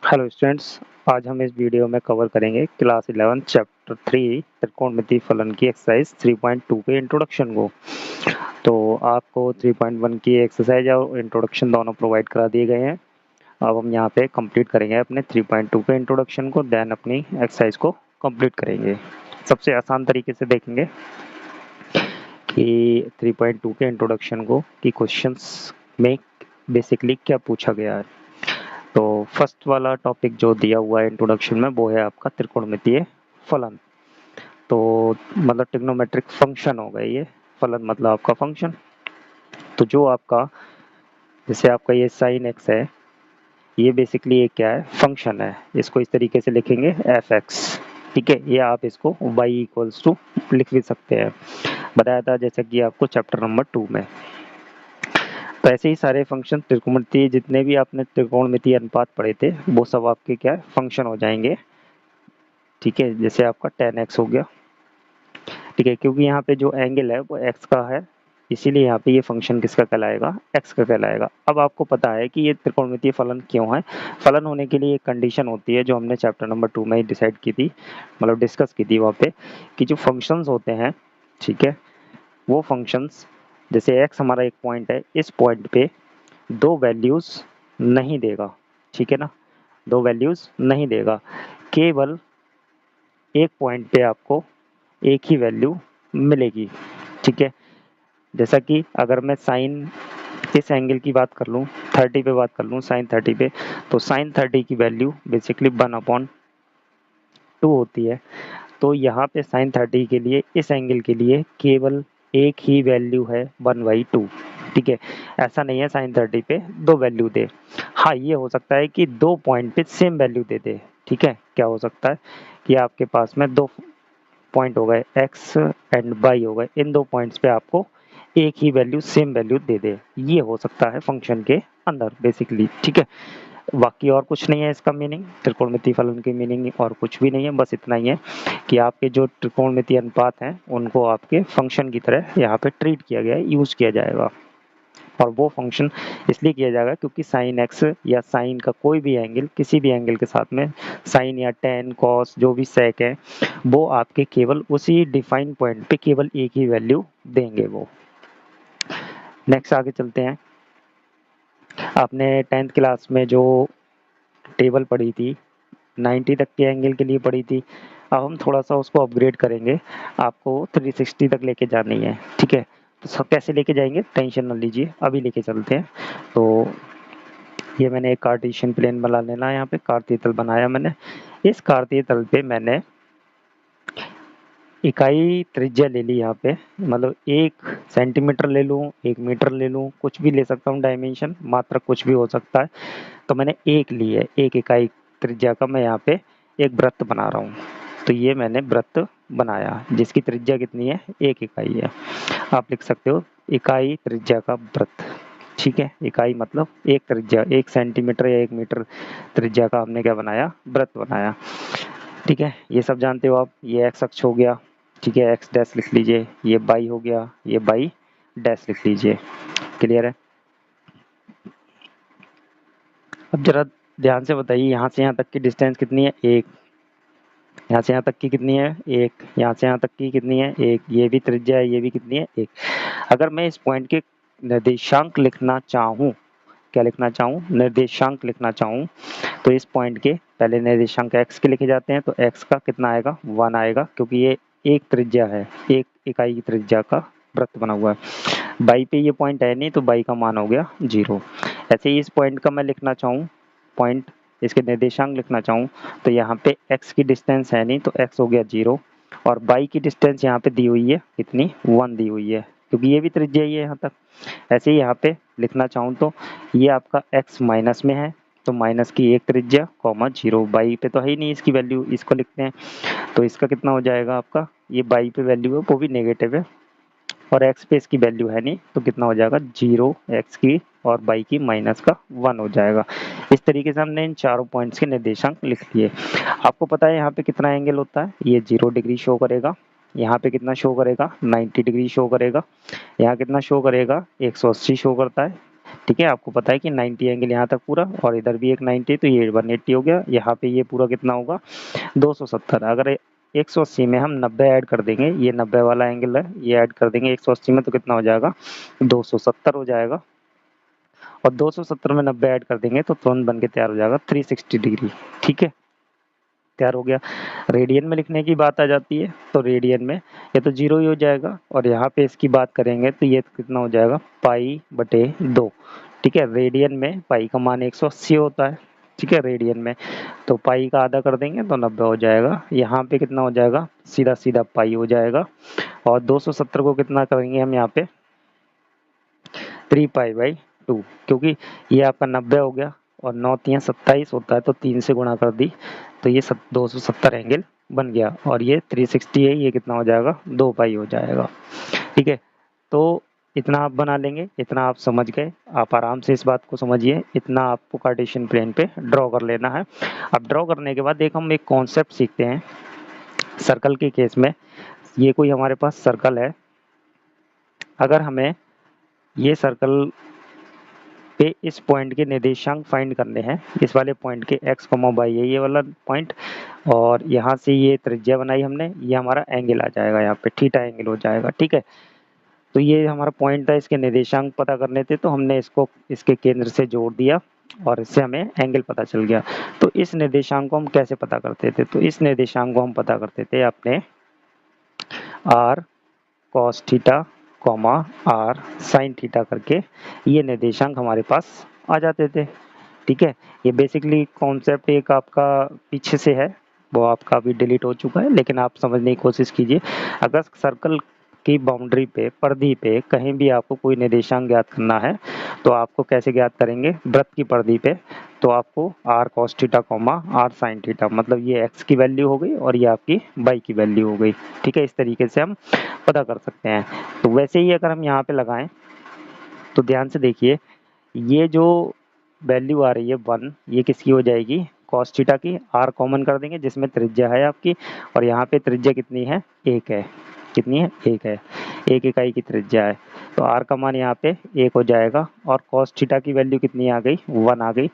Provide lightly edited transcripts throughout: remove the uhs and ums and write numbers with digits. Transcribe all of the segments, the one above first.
Hello students, आज हम इस वीडियो में कवर करेंगे क्लास 11 चैप्टर 3 त्रिकोणमितीय फलन की एक्सरसाइज 3.2 के इंट्रोडक्शन को। तो आपको 3.1 की एक्सरसाइज और इंट्रोडक्शन दोनों प्रोवाइड करा दिए गए हैं। अब हम यहाँ पे कंप्लीट करेंगे अपने 3.2 के इंट्रोडक्शन को, देन अपनी एक्सरसाइज को कंप्लीट करेंगे। सबसे आसान तरीके से देखेंगे कि 3.2 के इंट्रोडक्शन को कि क्वेश्चंस में बेसिकली क्या पूछा गया है। तो फर्स्ट वाला टॉपिक जो दिया हुआ है इंट्रोडक्शन में वो है आपका त्रिकोणमितीय फलन। तो मतलब ट्रिग्नोमेट्रिक फंक्शन होगा ये, फलन मतलब आपका फंक्शन। तो जो आपका जैसे आपका ये साइन एक्स है, ये बेसिकली ये क्या है, फंक्शन है। इसको इस तरीके से लिखेंगे एफ एक्स, ठीक है। ये आप इसको y इक्वल्स टू लिख भी सकते हैं, बताया था जैसे कि आपको चैप्टर नंबर 2 में। तो ऐसे ही सारे फंक्शन त्रिकोणमितीय, जितने भी आपने त्रिकोणमितीय अनुपात पढ़े थे वो सब आपके क्या है, फंक्शन हो जाएंगे, ठीक है। जैसे आपका tan x हो गया, ठीक है, क्योंकि यहाँ पे जो एंगल है वो x का है, इसीलिए यहाँ पे ये फंक्शन किसका कहलाएगा, x का कहलाएगा। अब आपको पता है कि ये त्रिकोणमितीय फलन क्यों है। फलन होने के लिए एक कंडीशन होती है जो हमने चैप्टर नंबर 2 में ही डिसाइड की थी, मतलब डिस्कस की थी वहाँ पे, कि जो फंक्शंस होते हैं, ठीक है, वो फंक्शंस जैसे x हमारा एक पॉइंट है, इस पॉइंट पे दो वैल्यूज नहीं देगा, ठीक है ना, दो वैल्यूज नहीं देगा, केवल एक पॉइंट पे आपको एक ही वैल्यू मिलेगी, ठीक है। जैसा कि अगर मैं साइन इस एंगल की बात कर लूँ, 30 पे बात कर लूँ, साइन 30 पे, तो साइन 30 की वैल्यू बेसिकली 1/2 होती है। तो यहाँ पे साइन 30 के लिए, इस एंगल के लिए केवल एक ही वैल्यू है 1/2, ठीक है। ऐसा नहीं है साइन 30 पे दो वैल्यू दे। हाँ, ये हो सकता है कि दो पॉइंट पे सेम वैल्यू दे दे, ठीक है। क्या हो सकता है कि आपके पास में दो पॉइंट हो गए x एंड y हो गए, इन दो पॉइंट्स पे आपको एक ही वैल्यू, सेम वैल्यू दे दे, ये हो सकता है फंक्शन के अंदर बेसिकली, ठीक है। बाकी और कुछ नहीं है इसका मीनिंग, त्रिकोणमितीय फलन की मीनिंग और कुछ भी नहीं है, बस इतना ही है कि आपके जो त्रिकोणमितीय अनुपात हैं उनको आपके फंक्शन की तरह यहाँ पे ट्रीट किया गया है, यूज किया जाएगा। और वो फंक्शन इसलिए किया जाएगा क्योंकि साइन एक्स या साइन का कोई भी एंगल, किसी भी एंगल के साथ में साइन या टेन कॉस जो भी सेक है, वो आपके केवल उसी डिफाइन पॉइंट पे केवल एक ही वैल्यू देंगे वो। नेक्स्ट आगे चलते हैं। आपने 10th क्लास में जो टेबल पढ़ी थी 90 तक के एंगल के लिए पढ़ी थी, अब हम थोड़ा सा उसको अपग्रेड करेंगे, आपको 360 तक लेके जानी है, ठीक है। तो सब कैसे लेके जाएंगे, टेंशन न लीजिए, अभी लेके चलते हैं। तो ये मैंने एक कार्टेशियन प्लेन बना लेना है, यहाँ पे कार्तीय तल बनाया मैंने। इस कार्तीय तल पे मैंने इकाई त्रिज्या ले ली, यहाँ पे मतलब 1 सेंटीमीटर ले लूँ, 1 मीटर ले लूँ, कुछ भी ले सकता हूँ, डायमेंशन मात्रक कुछ भी हो सकता है। तो मैंने एक ली है, एक इकाई त्रिज्या का मैं यहाँ पे एक वृत्त बना रहा हूँ। तो ये मैंने वृत्त बनाया जिसकी त्रिज्या कितनी है, 1 इकाई है। आप लिख सकते हो इकाई त्रिज्या का वृत्त, ठीक है। इकाई मतलब एक त्रिज्या, 1 सेंटीमीटर या 1 मीटर त्रिज्या का हमने क्या बनाया, वृत्त बनाया, ठीक है। ये सब जानते हो आप। ये एक्स अक्ष हो गया, ठीक है, एक्स डैश लिख लीजिए। ये बाई हो गया, ये बाई डैश लिख लीजिए। क्लियर है। अब जरा ध्यान से बताइए, यहाँ से यहाँ तक की डिस्टेंस कितनी है, 1। यहाँ से यहाँ तक की कितनी है, 1। यहाँ से यहाँ तक की कितनी है, 1। ये भी त्रिज्या है, ये भी कितनी है, 1। अगर मैं इस पॉइंट के निर्देशांक लिखना चाहूँ, क्या लिखना चाहूँ, निर्देशांक लिखना चाहूँ, तो इस पॉइंट के पहले निर्देशांक x के लिखे जाते हैं। तो x का कितना आएगा, 1 आएगा, क्योंकि ये एक त्रिज्या है, एक इकाई की त्रिज्या का वृत्त बना हुआ है। बाई पे ये पॉइंट है नहीं, तो बाई का मान हो गया 0। ऐसे ही इस पॉइंट का मैं लिखना चाहूँ, पॉइंट इसके निर्देशांक लिखना चाहूँ, तो यहाँ पे x की डिस्टेंस है नहीं, तो x हो गया 0, और बाई की डिस्टेंस यहाँ पे दी हुई है कितनी, 1 दी हुई है, क्योंकि ये भी त्रिज्या ही है यहाँ तक। ऐसे ही यहाँ पे लिखना चाहूँ तो ये आपका x माइनस में है, तो माइनस की 1 त्रिज्या कॉमा 0, बाई पे तो है ही नहीं इसकी वैल्यू, इसको लिखते हैं। तो इसका कितना हो जाएगा आपका, ये बाई पे वैल्यू है वो भी नेगेटिव है, और x पे इसकी वैल्यू है नहीं, तो कितना हो जाएगा 0 x की, और बाई की माइनस का 1 हो जाएगा। इस तरीके से हमने इन चारों पॉइंट्स के निर्देशांक लिख लिए। आपको पता है यहाँ पे कितना एंगल होता है, ये 0 डिग्री शो करेगा, यहाँ पे कितना शो करेगा, 90 डिग्री शो करेगा, यहाँ कितना शो करेगा, 180 शो करता है, ठीक है, आपको पता है कि 90 एंगल यहाँ तक पूरा और इधर भी एक 90, तो ये 180 हो गया। यहाँ पे ये पूरा कितना होगा 270। अगर 180 में हम 90 ऐड कर देंगे, ये 90 वाला एंगल है, ये ऐड कर देंगे 180 में, तो कितना हो जाएगा 270 हो जाएगा। और 270 में 90 ऐड कर देंगे तो तुरंत बन के तैयार हो जाएगा 360 डिग्री। ठीक है, तैयार हो गया। रेडियन में लिखने की बात आ जाती है तो रेडियन में ये तो 0 ही हो जाएगा, और यहाँ पे इसकी बात करेंगे तो ये कितना हो जाएगा पाई बटे 2। ठीक है, रेडियन में पाई का मान 180 होता है। ठीक है, रेडियन में तो पाई का आधा कर देंगे तो 90 हो जाएगा। यहाँ पे कितना हो जाएगा, सीधा सीधा पाई हो जाएगा। और 270 को कितना करेंगे हम यहाँ पे 3 पाई बाई 2, क्योंकि ये आपका 90 हो गया और 9 तियाँ 27 होता है, तो 3 से गुणा कर दी तो ये 270 एंगल बन गया। और ये 360 है, ये कितना हो जाएगा 2 पाई हो जाएगा। ठीक है, तो इतना आप बना लेंगे, इतना आप समझ गए। आप आराम से इस बात को समझिए, इतना आपको कार्टेशियन प्लेन पे ड्रॉ कर लेना है। अब ड्रॉ करने के बाद एक हम एक कॉन्सेप्ट सीखते हैं सर्कल के केस में। ये कोई हमारे पास सर्कल है, अगर हमें ये सर्कल पे इस पॉइंट के निर्देशांक फाइंड करने हैं, इस वाले पॉइंट के x, y है ये वाला पॉइंट, और यहाँ से ये त्रिज्या बनाई हमने, ये हमारा एंगल आ जाएगा, यहाँ पे थीटा एंगल हो जाएगा। ठीक है, तो ये हमारा पॉइंट था, इसके निर्देशांक पता करने थे, तो हमने इसको इसके केंद्र से जोड़ दिया और इससे हमें एंगल पता चल गया। तो इस निर्देशांक को हम कैसे पता करते थे, तो इस निर्देशांक को हम पता करते थे अपने r cos theta r sin theta करके, ये निर्देशांक हमारे पास आ जाते थे। ठीक है, ये बेसिकली कॉन्सेप्ट एक आपका पीछे से है, वो आपका भी डिलीट हो चुका है, लेकिन आप समझने की कोशिश कीजिए। अगर सर्कल की बाउंड्री पे, परिधि पे कहीं भी आपको कोई निर्देशांक ज्ञात करना है तो आपको कैसे ज्ञात करेंगे, वृत्त की परिधि पे, तो आपको r cos theta r sin theta, मतलब ये x की वैल्यू हो गई और ये आपकी y की वैल्यू हो गई। ठीक है, इस तरीके से हम पता कर सकते हैं। तो वैसे ही अगर हम यहाँ पे लगाएं तो ध्यान से देखिए, ये जो वैल्यू आ रही है 1, ये किसकी हो जाएगी cos थीटा की, r कॉमन कर देंगे जिसमें त्रिज्या है आपकी, और यहाँ पे त्रिज्या कितनी है 1 है, कितनी है 1 है, 1 इकाई की त्रिज्या है, तो r का मान यहाँ पे 1 हो जाएगा। और cos थीटा की वैल्यू कितनी आ गई 1 आ गई,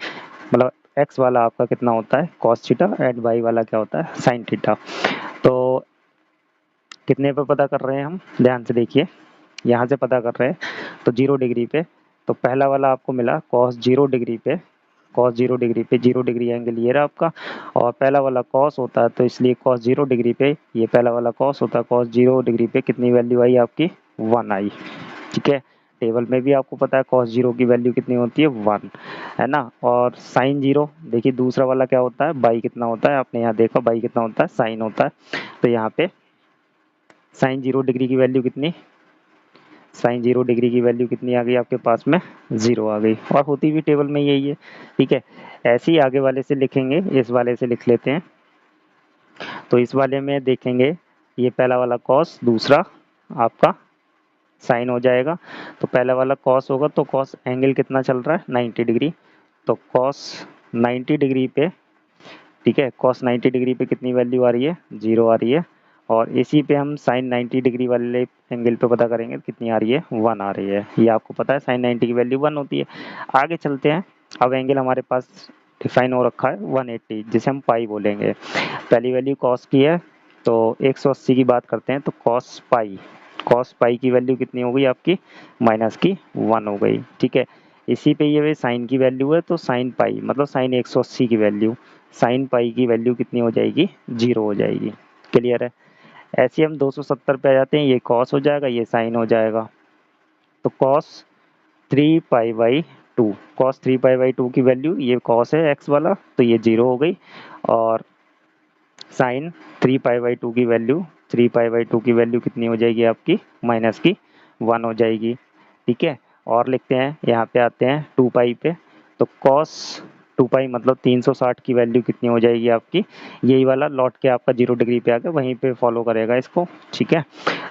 मतलब x वाला आपका कितना होता है cos थीटा एंड y वाला क्या होता है sin थीटा। तो कितने पे पता कर रहे हैं हम, ध्यान से देखिए, यहाँ से पता कर रहे हैं तो 0 डिग्री पे, तो पहला वाला आपको मिला cos 0 डिग्री पे, cos 0 डिग्री पे 0 डिग्री एंगल ये रहा आपका, और पहला वाला cos होता है तो इसलिए cos 0 डिग्री पे, ये पहला वाला cos होता है, cos 0 डिग्री पे कितनी वैल्यू आई आपकी 1 आई। ठीक है, टेबल में भी आपको पता है cos 0 की वैल्यू कितनी होती है 1, है ना। और sin 0 देखिए दूसरा वाला क्या होता है बाई कितना होता है, आपने यहाँ देखा बाई कितना होता है साइन होता है, तो यहाँ पे sin 0 डिग्री की वैल्यू कितनी, साइन 0 डिग्री की वैल्यू कितनी आ गई आपके पास में 0 आ गई, और होती भी टेबल में यही है। ठीक है, ऐसे ही आगे वाले से लिखेंगे, इस वाले से लिख लेते हैं। तो इस वाले में देखेंगे ये पहला वाला cos, दूसरा आपका साइन हो जाएगा। तो पहला वाला cos होगा तो cos एंगल कितना चल रहा है 90 डिग्री, तो cos 90 डिग्री पे, ठीक है, cos 90 डिग्री पे कितनी वैल्यू आ रही है 0 आ रही है, और इसी पे हम साइन 90 डिग्री वाले एंगल पे पता करेंगे कितनी आ रही है 1 आ रही है, ये आपको पता है साइन 90 की वैल्यू 1 होती है। आगे चलते हैं, अब एंगल हमारे पास डिफाइन हो रखा है 180, जिसे हम पाई बोलेंगे। पहली वैल्यू cos की है तो 180 की बात करते हैं, तो cos पाई की वैल्यू कितनी हो गई आपकी माइनस की 1 हो गई। ठीक है, इसी पे ये साइन की वैल्यू है तो साइन पाई मतलब साइन 180 की वैल्यू, साइन पाई की वैल्यू कितनी हो जाएगी 0 हो जाएगी। क्लियर है, ऐसे हम 270 पे आ जाते हैं, ये cos हो जाएगा ये साइन हो जाएगा, तो cos 3 pi by 2, cos 3 pi by 2 की वैल्यू, ये cos है x वाला तो ये 0 हो गई, और साइन 3 पाई बाई 2 की वैल्यू, 3 पाई बाई 2 की वैल्यू कितनी हो जाएगी आपकी माइनस की 1 हो जाएगी। ठीक है, और लिखते हैं यहाँ पे आते हैं 2 पाई पे, तो cos 2 पाई मतलब 360 की वैल्यू कितनी हो जाएगी आपकी, यही वाला लौट के आपका 0 डिग्री पे आ गया, वहीं पे फॉलो करेगा इसको। ठीक है,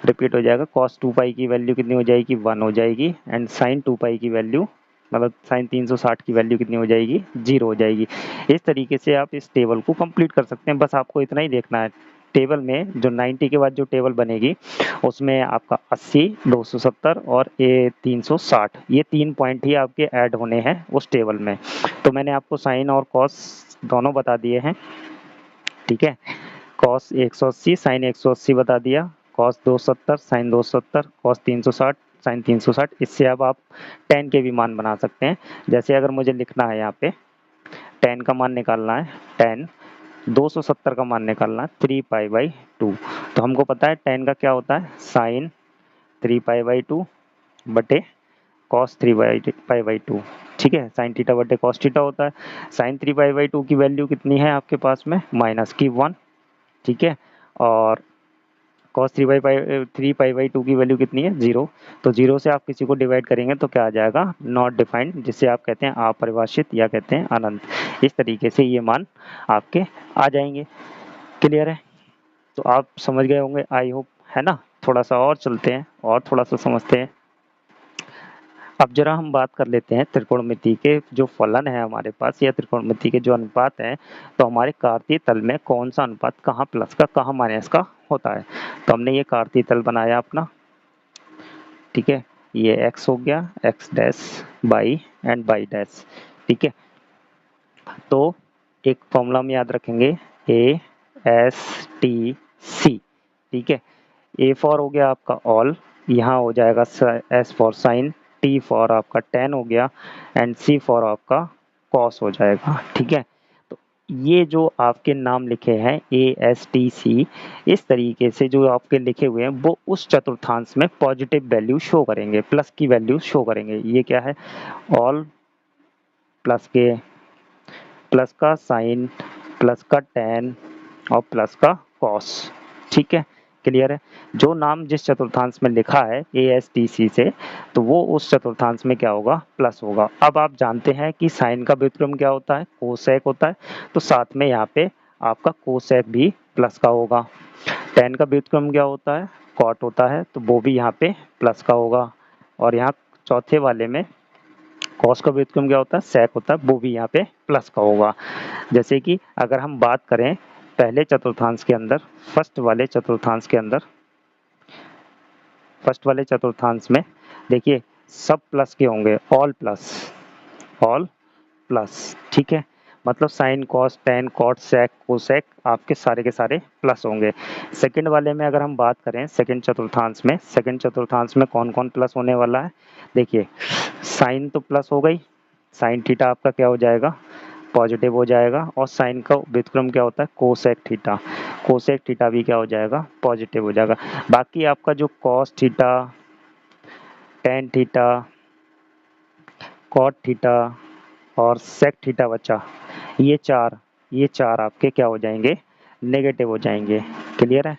रिपीट हो जाएगा, cos 2 पाई की वैल्यू कितनी हो जाएगी 1 हो जाएगी, एंड साइन 2 पाई की वैल्यू मतलब साइन 360 की वैल्यू कितनी हो जाएगी 0 हो जाएगी। इस तरीके से आप इस टेबल को कंप्लीट कर सकते हैं, बस आपको इतना ही देखना है। टेबल में जो 90 के बाद जो टेबल बनेगी उसमें आपका 80, 270 और ये 360, ये 3 पॉइंट ही आपके ऐड होने हैं उस टेबल में। तो मैंने आपको साइन और कॉस दोनों बता दिए हैं, ठीक है। कॉस 180 साइन 180 बता दिया, कॉस 270 साइन 270, कॉस 360 साइन 360। इससे अब आप tan के भी मान बना सकते हैं। जैसे अगर मुझे लिखना है यहाँ पे tan का मान निकालना है, tan 270 का मान निकालना है 3π/2। तो हमको पता है tan का क्या होता है, साइन 3π/2 बटे कॉस 3π/2, ठीक है। साइन थीटा बटे कॉस थीटा होता है। साइन 3π/2 की वैल्यू कितनी है आपके पास में, -1, ठीक है। और कॉस 3π/2 की वैल्यू कितनी है, 0। तो 0 से आप किसी को डिवाइड करेंगे तो क्या आ जाएगा, नॉट डिफाइंड, जिसे आप कहते हैं अपरिभाषित या कहते हैं अनंत। इस तरीके से ये मान आपके आ जाएंगे। क्लियर है? तो आप समझ गए होंगे, आई होप, है ना। थोड़ा सा और चलते हैं और थोड़ा सा समझते हैं। अब जरा हम बात कर लेते हैं त्रिकोणमिति के जो फलन है हमारे पास, या त्रिकोणमिति के जो अनुपात हैं। तो हमारे कार्तीय तल में कौन सा अनुपात कहाँ प्लस का कहाँ माइनस का होता है। तो हमने ये कार्तीय तल बनाया अपना, ठीक है। ये x हो गया, x dash by and by dash, ठीक है। तो एक फॉर्मूला हम याद रखेंगे, ASTC, ठीक है। A फॉर हो गया आपका ऑल, यहाँ हो जाएगा S for sine, T for आपका tan हो गया एंड C फॉर आपका cos हो जाएगा, ठीक है। तो ये जो आपके नाम लिखे हैं ASTC, इस तरीके से जो आपके लिखे हुए हैं वो उस चतुर्थांश में पॉजिटिव वैल्यू शो करेंगे, प्लस की वैल्यू शो करेंगे। ये क्या है, ऑल प्लस के, प्लस का साइन, प्लस का tan और प्लस का cos, ठीक है। क्लियर है? जो नाम जिस चतुर्थांश में लिखा है ASTC से, तो वो उस चतुर्थांश में क्या होगा, प्लस होगा। अब आप जानते हैं कि साइन का व्युत्क्रम क्या होता है, कोसेक होता है। तो साथ में यहाँ पे आपका कोसेक भी प्लस का होगा। tan का व्युत्क्रम क्या होता है, कॉट होता है, तो वो भी यहाँ पे प्लस का होगा। और यहाँ चौथे वाले में कॉस का व्युत्क्रम क्या होता है, सेक होता है, वो भी यहाँ पे प्लस का होगा। जैसे कि अगर हम बात करें पहले चतुर्थांश के अंदर, फर्स्ट वाले चतुर्थांश में देखिए सब प्लस के होंगे, ऑल प्लस, ठीक है। मतलब sine cos tan cot sec cosec आपके सारे के सारे प्लस होंगे। सेकंड वाले में अगर हम बात करें सेकंड चतुर्थांश में कौन कौन प्लस होने वाला है, देखिए साइन तो प्लस हो गई, साइन थीटा आपका क्या हो जाएगा, पॉजिटिव हो जाएगा। और साइन का व्युत्क्रम क्या होता है, कोसेक थीटा भी क्या हो जाएगा, पॉजिटिव हो जाएगा। बाकी आपका जो cos theta, tan theta, cot theta और सेक थीटा बचा, ये चार आपके क्या हो जाएंगे, नेगेटिव हो जाएंगे। क्लियर है?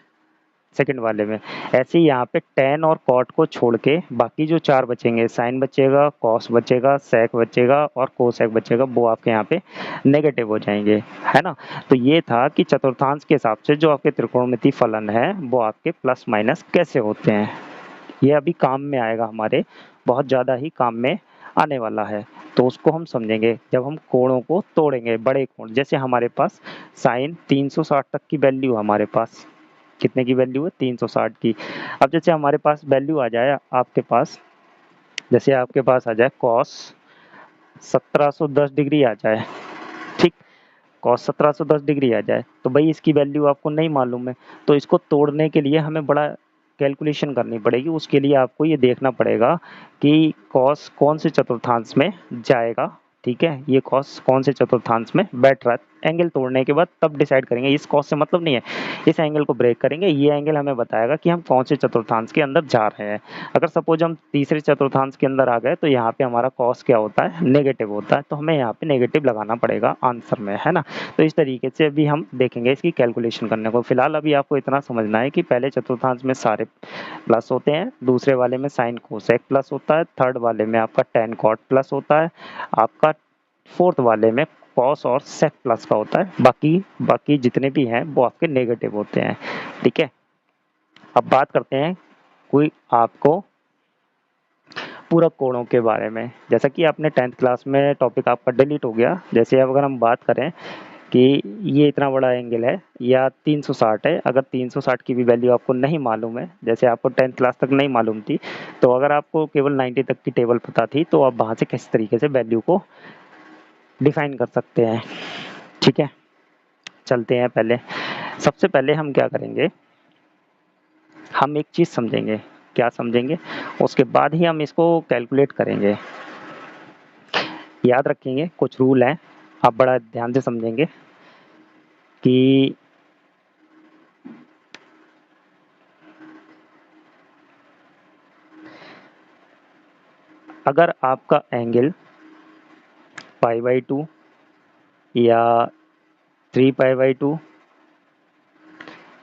सेकंड वाले में ऐसे ही यहाँ पे tan और cot को छोड़ के बाकी जो चार बचेंगे, साइन बचेगा, cos बचेगा, sec बचेगा और cosec बचेगा, वो आपके यहाँ पे नेगेटिव हो जाएंगे, है ना। तो ये था कि चतुर्थांश के हिसाब से जो आपके त्रिकोणमिति फलन है वो आपके प्लस माइनस कैसे होते हैं। ये अभी काम में आएगा, हमारे बहुत ज़्यादा ही काम में आने वाला है। तो उसको हम समझेंगे जब हम कोणों को तोड़ेंगे, बड़े कोण। जैसे हमारे पास साइन 360 तक की वैल्यू, हमारे पास कितने की वैल्यू है, 360 की। अब जैसे हमारे पास वैल्यू आ जाए आपके पास, जैसे आपके पास आ जाए कॉस 1710 डिग्री आ जाए, ठीक, कॉस 1710 डिग्री आ जाए, तो भाई इसकी वैल्यू आपको नहीं मालूम है। तो इसको तोड़ने के लिए हमें बड़ा कैलकुलेशन करनी पड़ेगी। उसके लिए आपको ये देखना पड़ेगा कि कॉस कौन से चतुर्थांश में जाएगा, ठीक है। ये कॉस कौन से चतुर्थांश में बैठ रहा है, एंगल तोड़ने के बाद तब डिसाइड करेंगे। इस कॉस से मतलब नहीं है, इस एंगल को ब्रेक करेंगे। ये एंगल हमें बताएगा कि हम कौन से चतुर्थांश के अंदर जा रहे हैं। अगर सपोज हम तीसरे चतुर्थांश के अंदर आ गए तो यहाँ पे हमारा कॉस क्या होता है, नेगेटिव होता है, तो हमें यहाँ पे नेगेटिव लगाना पड़ेगा आंसर में, है ना। तो इस तरीके से अभी हम देखेंगे इसकी कैलकुलेशन करने को। फिलहाल अभी आपको इतना समझना है कि पहले चतुर्थांश में सारे प्लस होते हैं, दूसरे वाले में साइन कोसेक प्लस होता है, थर्ड वाले में आपका टैन कॉट प्लस होता है, आपका फोर्थ वाले में कॉस और सेक प्लस का होता है। बाकी जितने भी हैं वो आपके नेगेटिव होते हैं, ठीक है। अब बात करते हैं कोई आपको पूरक कोणों के बारे में। जैसा कि आपने 10th क्लास में टॉपिक आपका डिलीट हो गया। जैसे अब अगर हम बात करें कि ये इतना बड़ा एंगल है या 360 है। अगर 360 की भी वैल्यू आपको नहीं मालूम है, जैसे आपको 10th क्लास तक नहीं मालूम थी, तो अगर आपको केवल 90 तक की टेबल पता थी तो आप वहाँ से किस तरीके से वैल्यू को डिफाइन कर सकते हैं। ठीक है, चलते हैं। पहले सबसे पहले हम क्या करेंगे, हम एक चीज़ समझेंगे। क्या समझेंगे? उसके बाद ही हम इसको कैलकुलेट करेंगे। याद रखेंगे, कुछ रूल हैं, आप बड़ा ध्यान से समझेंगे कि अगर आपका एंगल π/2 या 3π/2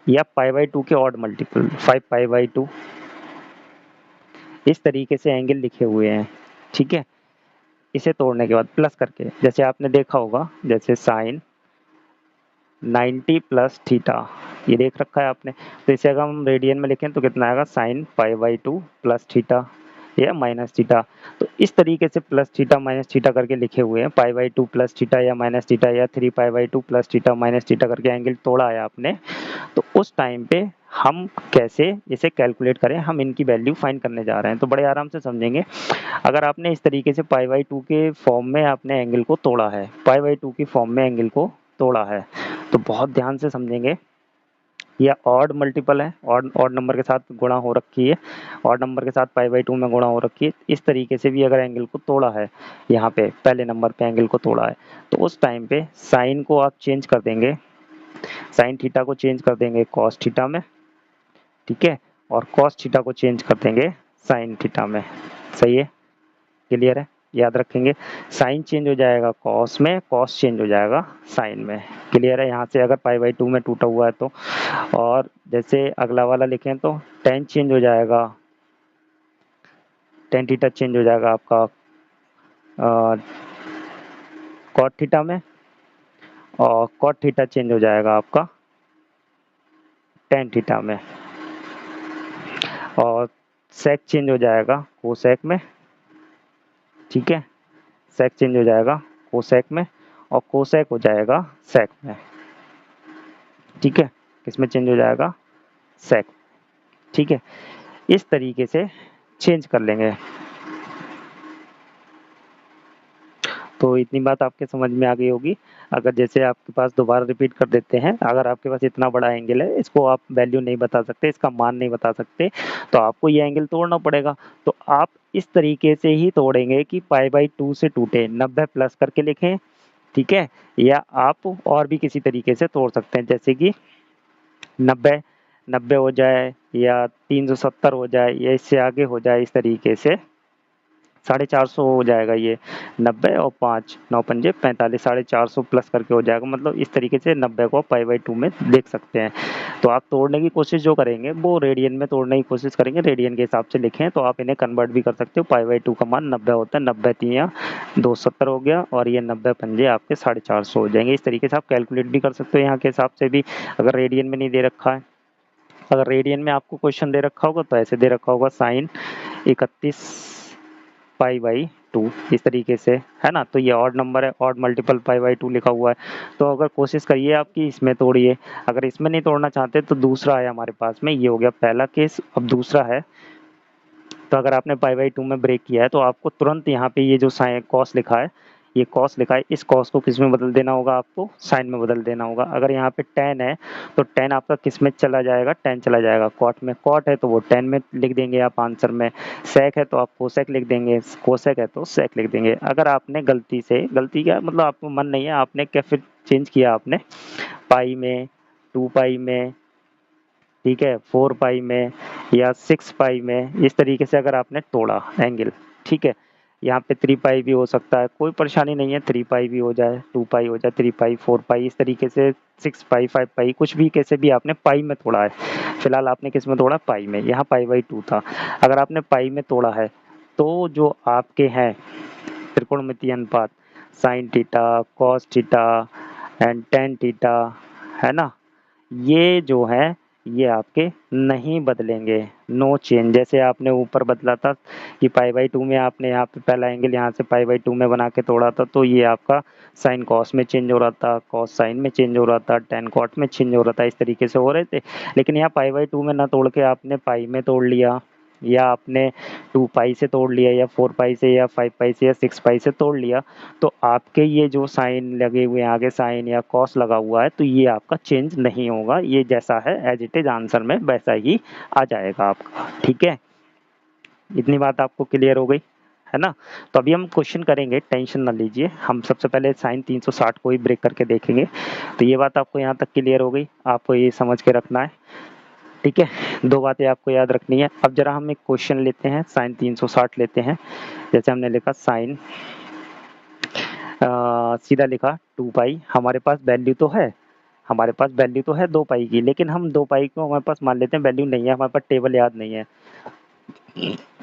या π/2 के ऑड मल्टीपल 5π/2 इस तरीके से एंगल लिखे हुए हैं, ठीक है। इसे तोड़ने के बाद प्लस करके, जैसे आपने देखा होगा, जैसे साइन 90 प्लस थीटा, ये देख रखा है आपने। तो इसे अगर हम रेडियन में लिखें तो कितना आएगा, साइन π/2 प्लस थीटा या माइनस थीटा। तो इस तरीके से प्लस थीटा माइनस थीटा करके लिखे हुए हैं, π/2 प्लस थीटा या माइनस थीटा या 3π/2 प्लस थीटा माइनस थीटा करके एंगल तोड़ा है आपने। तो उस टाइम पे हम कैसे इसे कैलकुलेट करें, हम इनकी वैल्यू फाइंड करने जा रहे हैं। तो बड़े आराम से समझेंगे। अगर आपने इस तरीके से π/2 के फॉर्म में आपने एंगल को तोड़ा है, π/2 की फॉर्म में एंगल को तोड़ा है, तो बहुत ध्यान से समझेंगे। यह ऑड मल्टीपल है, ऑड नंबर के साथ गुणा हो रखी है, ऑड नंबर के साथ π/2 में गुणा हो रखी है। इस तरीके से भी अगर एंगल को तोड़ा है, यहाँ पे पहले नंबर पे एंगल को तोड़ा है, तो उस टाइम पे साइन को आप चेंज कर देंगे, साइन थीटा को चेंज कर देंगे कॉस थीटा में, ठीक है, और कॉस थीटा को चेंज कर देंगे साइन थीटा में। सही है, क्लियर है, याद रखेंगे। साइन चेंज हो जाएगा कॉस में, कॉस चेंज हो जाएगा साइन में। क्लियर है, यहाँ से अगर π/2 में टूटा हुआ है तो। और जैसे अगला वाला लिखें तो टेन चेंज हो जाएगा, टेन थीटा चेंज हो जाएगा आपका कॉट थीटा में, और कॉट थीटा चेंज हो जाएगा आपका टेन थीटा में, और सेक चेंज हो जाएगा कोसेक में, ठीक है, सेक चेंज हो जाएगा कोसेक में, और कोसेक हो जाएगा सेक में, ठीक है। किसमें चेंज हो जाएगा, सेक, ठीक है। इस तरीके से चेंज कर लेंगे। तो इतनी बात आपके समझ में आ गई होगी। अगर जैसे आपके पास दोबारा रिपीट कर देते हैं, अगर आपके पास इतना बड़ा एंगल है, इसको आप वैल्यू नहीं बता सकते, इसका मान नहीं बता सकते, तो आपको ये एंगल तोड़ना पड़ेगा। तो आप इस तरीके से ही तोड़ेंगे कि π/2 से टूटे, 90 प्लस करके लिखें, ठीक है। या आप और भी किसी तरीके से तोड़ सकते हैं, जैसे कि 90 हो जाए या 370 हो जाए या इससे आगे हो जाए, इस तरीके से 450 हो जाएगा ये। 90 और 5 9 पंजे 45, 450 प्लस करके हो जाएगा। मतलब इस तरीके से 90 को π/2 में देख सकते हैं। तो आप तोड़ने की कोशिश जो करेंगे वो रेडियन में तोड़ने की कोशिश करेंगे, रेडियन के हिसाब से लिखें तो आप इन्हें कन्वर्ट भी कर सकते हो। π/2 का मान 90 होता है, 90 3 270 हो गया, और ये 90 पंजे आपके 450 हो जाएंगे। इस तरीके से आप कैलकुलेट भी कर सकते हो यहाँ के हिसाब से भी, अगर रेडियन में नहीं दे रखा है। अगर रेडियन में आपको क्वेश्चन दे रखा होगा तो ऐसे दे रखा होगा, साइन 31 π/2, इस तरीके से, है ना। तो ये ऑड नंबर है, ऑड मल्टीपल π/2 लिखा हुआ है। तो अगर कोशिश करिए आपकी इसमें तोड़िए। अगर इसमें नहीं तोड़ना चाहते तो दूसरा है हमारे पास में, ये हो गया पहला केस। अब दूसरा है, तो अगर आपने π/2 में ब्रेक किया है तो आपको तुरंत यहाँ पे ये जो साइन कॉस लिखा है, ये कॉस लिखा है, इस कॉस को किस में बदल देना होगा, आपको साइन में बदल देना होगा। अगर यहाँ पे टेन है तो टेन आपका किस में चला जाएगा, टेन चला जाएगा कॉट में। कॉट है तो वो टेन में लिख देंगे आप आंसर में। सेक है तो आप कोसेक लिख देंगे, कोसेक है तो सेक लिख देंगे। अगर आपने गलती से, गलती क्या मतलब आपको मन नहीं है, आपने क्या फिर चेंज किया आपने पाई में, 2π में, ठीक है, 4π में या 6π में, इस तरीके से अगर आपने तोड़ा एंगल, ठीक है। यहाँ पे 3π भी हो सकता है, कोई परेशानी नहीं है, 3π भी हो जाए, 2π हो जाए, 3π 4π, इस तरीके से 6π 5π, कुछ भी कैसे भी आपने पाई में तोड़ा है। फिलहाल आपने किस में तोड़ा, पाई में, यहाँ π/2 था। अगर आपने पाई में तोड़ा है तो जो आपके हैं त्रिकोणमितीय अनुपात, sine theta, cos theta and tan theta, है ना, ये जो है ये आपके नहीं बदलेंगे, नो चेंज। जैसे आपने ऊपर बदला था कि पाई/2 में आपने यहाँ पे पहला एंगल यहाँ से पाई/2 में बना के तोड़ा था, तो ये आपका साइन कॉस में चेंज हो रहा था, कॉस साइन में चेंज हो रहा था, टेन कॉट में चेंज हो रहा था, इस तरीके से हो रहे थे। लेकिन यहाँ पाई/2 में ना तोड़ के आपने पाई में तोड़ लिया, या आपने 2 पाई से तोड़ लिया, या 4 पाई से, या 5 पाई से, या 6 पाई से तोड़ लिया, तो आपके ये जो साइन लगे हुए हैं आगे, साइन या कॉस लगा हुआ है, तो ये आपका चेंज नहीं होगा, ये जैसा है एज इट इज आंसर में वैसा ही आ जाएगा आपका। ठीक है, इतनी बात आपको क्लियर हो गई है ना। तो अभी हम क्वेश्चन करेंगे, टेंशन ना लीजिए। हम सबसे पहले साइन 360 को ही ब्रेक करके देखेंगे। तो ये बात आपको यहाँ तक क्लियर हो गई, आपको ये समझ के रखना है। ठीक है, दो बातें आपको याद रखनी है। अब जरा हम एक क्वेश्चन लेते हैं, साइन 360 लेते हैं। जैसे हमने लिखा साइन, सीधा लिखा 2 पाई, हमारे पास वैल्यू तो है, हमारे पास वैल्यू तो है 2 पाई की, लेकिन हम 2 पाई को हमारे पास मान लेते हैं वैल्यू नहीं है, हमारे पास टेबल याद नहीं है,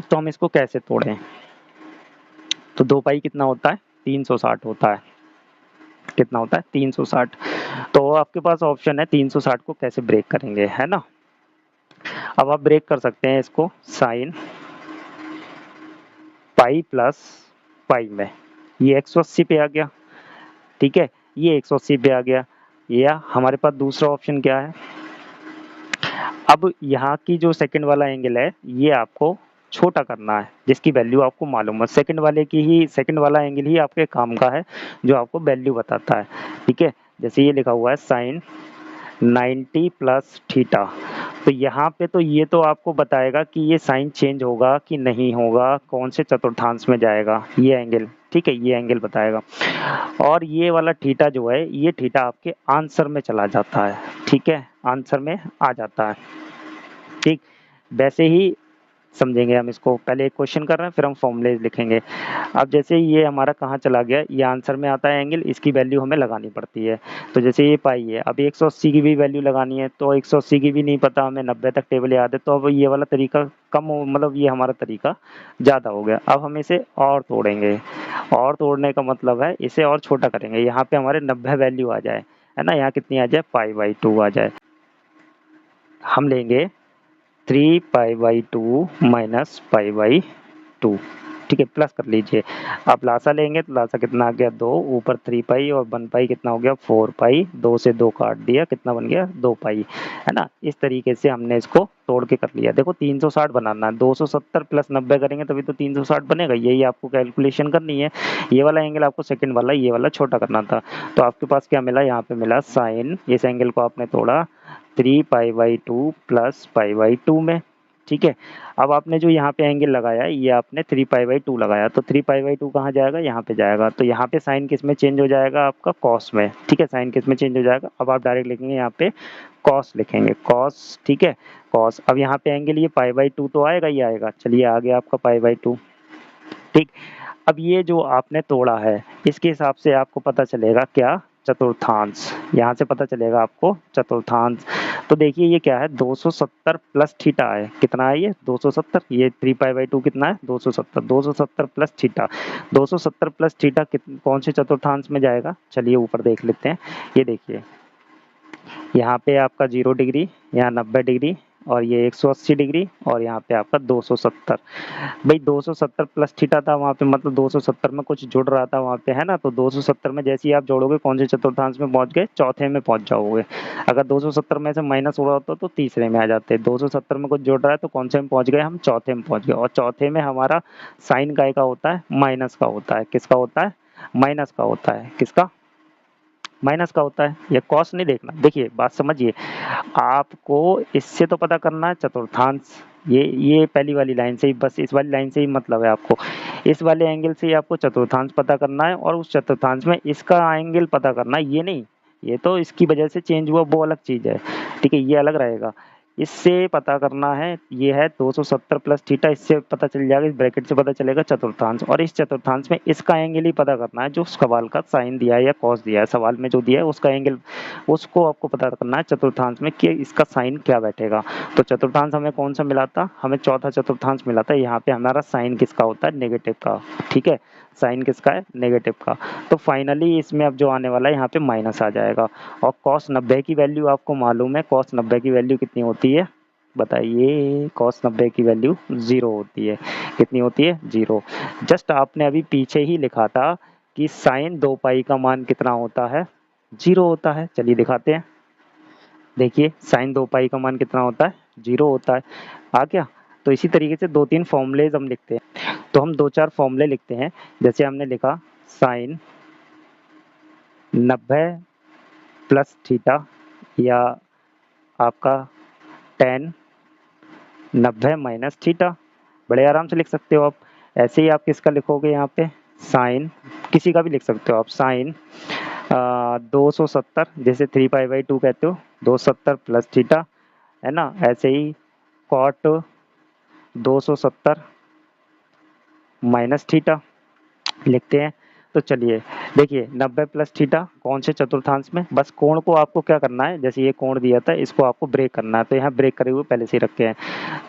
तो हम इसको कैसे तोड़ें। तो 2 पाई कितना होता है, 360 होता है। कितना होता है, 360। तो आपके पास ऑप्शन है 360 को कैसे ब्रेक करेंगे, है ना। अब आप ब्रेक कर सकते हैं इसको साइन पाई प्लस पाई में, ये 180 पे आ गया। ठीक है, ये 180 पे आ गया। या हमारे पास दूसरा ऑप्शन क्या है, अब यहाँ की जो सेकंड वाला एंगल है ये आपको छोटा करना है, जिसकी वैल्यू आपको मालूम है। सेकंड वाले की ही, सेकंड वाला एंगल ही आपके काम का है, जो आपको वैल्यू बताता है। ठीक है, जैसे ये लिखा हुआ है साइन 90 प्लस थीटा, तो यहाँ पे तो ये तो आपको बताएगा कि ये साइन चेंज होगा कि नहीं होगा, कौन से चतुर्थांश में जाएगा ये एंगल। ठीक है, ये एंगल बताएगा। और ये वाला थीटा जो है, ये थीटा आपके आंसर में चला जाता है। ठीक है, आंसर में आ जाता है। ठीक, वैसे ही समझेंगे हम इसको। पहले एक क्वेश्चन कर रहे हैं, फिर हम फॉर्मूले लिखेंगे। अब जैसे ये हमारा कहाँ चला गया, ये आंसर में आता है एंगल, इसकी वैल्यू हमें लगानी पड़ती है। तो जैसे ये पाई है, अब 180 की भी वैल्यू लगानी है, तो 180 की भी नहीं पता हमें, 90 तक टेबल याद है, तो अब ये वाला तरीका कम हो, मतलब ये हमारा तरीका ज़्यादा हो गया। अब हम इसे और तोड़ेंगे, और तोड़ने का मतलब है इसे और छोटा करेंगे, यहाँ पे हमारे 90 वैल्यू आ जाए, है ना, यहाँ कितनी आ जाए, पाई/2 आ जाए। हम लेंगे 3 पाई/2 माइनस पाई/2। ठीक है, प्लस कर लीजिए। आप लासा लेंगे तो लासा कितना आ गया, 2, ऊपर 3 पाई और 1 पाई कितना हो गया, 4 पाई, 2 से 2 काट दिया, कितना बन गया, 2 पाई, है ना। इस तरीके से हमने इसको तोड़ के कर लिया। देखो 360 बनाना है, 270 प्लस 90 करेंगे तभी तो 360 बनेगा, यही आपको कैलकुलेशन करनी है। ये वाला एंगल आपको सेकंड वाला, ये वाला छोटा करना था। तो आपके पास क्या मिला, यहाँ पे मिला साइन, इस एंगल को आपने तोड़ा 3 पाई/2 प्लस पाई/2 में। ठीक है, अब आपने जो यहाँ पे एंगल लगाया, ये आपने 3 पाई/2 लगाया, तो 3 पाई/2 कहाँ जाएगा, यहाँ पे जाएगा। तो यहाँ पे साइन किस में चेंज हो जाएगा, आपका कॉस में। ठीक है, साइन किस में चेंज हो जाएगा, अब आप डायरेक्ट लिखेंगे यहाँ पे कॉस लिखेंगे, कॉस। ठीक है, कॉस। अब यहाँ पे एंगल ये पाई/2 तो आएगा ही आएगा, चलिए आ गया आपका पाई/2। ठीक, अब ये जो आपने तोड़ा है, इसके हिसाब से आपको पता चलेगा क्या, चतुर्थांश। यहाँ से पता चलेगा आपको चतुर्थांश। तो देखिए ये क्या है, 270 प्लस थीटा है, कितना है ये, 270। ये 3 पाई/2 कितना है, 270, 270 प्लस थीटा, 270 प्लस थीटा कौन से चतुर्थांश में जाएगा, चलिए ऊपर देख लेते हैं। ये देखिए यहाँ पे आपका 0 डिग्री, यहाँ 90 डिग्री, और ये 180 डिग्री, और यहाँ पे आपका 270। भाई 270 प्लस थीटा था वहाँ पे, मतलब 270 में कुछ जुड़ रहा था वहाँ पे, है ना। तो 270 में जैसे ही आप जोड़ोगे, कौन से चतुर्थांश में पहुँच गए, चौथे में पहुँच जाओगे। अगर 270 में से माइनस हो रहा होता तो तीसरे में आ जाते। 270 में कुछ जुड़ रहा है तो कौन से में पहुँच गए, हम चौथे में पहुँच गए। और चौथे में हमारा साइन काय का होता है, माइनस का होता है। किसका होता है, माइनस का होता है। किसका, माइनस का होता है। ये कॉस नहीं देखना, देखिए बात समझिए, आपको इससे तो पता करना है चतुर्थांश। ये पहली वाली लाइन से ही, बस इस वाली लाइन से ही मतलब है आपको, इस वाले एंगल से ही आपको चतुर्थांश पता करना है, और उस चतुर्थांश में इसका एंगल पता करना है, ये नहीं, ये तो इसकी वजह से चेंज हुआ, वो अलग चीज़ है। ठीक है, ये अलग रहेगा। इससे पता करना है, ये है 270 प्लस थीटा, इससे पता चल जाएगा, इस ब्रैकेट से पता चलेगा चतुर्थांश, और इस चतुर्थांश में इसका एंगल ही पता करना है, जो सवाल का साइन दिया है या कॉस दिया है, सवाल में जो दिया है उसका एंगल, उसको आपको पता करना है चतुर्थांश में कि इसका साइन क्या बैठेगा। तो चतुर्थांश हमें कौन सा मिला था, हमें चौथा चतुर्थांश मिला था। यहाँ पे हमारा साइन किसका होता है, नेगेटिव का। ठीक है, साइन किसका है, नेगेटिव का। तो फाइनली इसमें अब जो आने वाला है यहाँ पे माइनस आ जाएगा। और cos 90 की वैल्यू आपको मालूम है, cos 90 की वैल्यू कितनी होती है बताइए। cos 90 की वैल्यू 0 होती है। कितनी होती है, 0। जस्ट आपने अभी पीछे ही लिखा था कि साइन 2 पाई का मान कितना होता है, 0 होता है। चलिए दिखाते हैं, देखिए साइन 2 पाई का मान कितना होता है, 0 होता है। आ गया। तो इसी तरीके से 2-3 फॉर्मूलेज हम लिखते हैं। तो हम 2-4 फॉर्मूले लिखते हैं। जैसे हमने लिखा साइन 90 प्लस थीटा, या आपका टेन 90 माइनस थीटा, बड़े आराम से लिख सकते हो आप। ऐसे ही आप किसका लिखोगे यहाँ पे, साइन, किसी का भी लिख सकते हो आप, साइन 270, जैसे 3π/2 कहते हो, 270 प्लस थीटा, है ना। ऐसे ही कॉट 270 माइनस थीटा लिखते हैं। तो चलिए देखिए 90 प्लस थीटा कौन से चतुर्थांश में, बस कोण को आपको क्या करना है, जैसे ये कोण दिया था इसको आपको ब्रेक करना है, तो यहाँ ब्रेक करे हुए पहले से ही रखे हैं।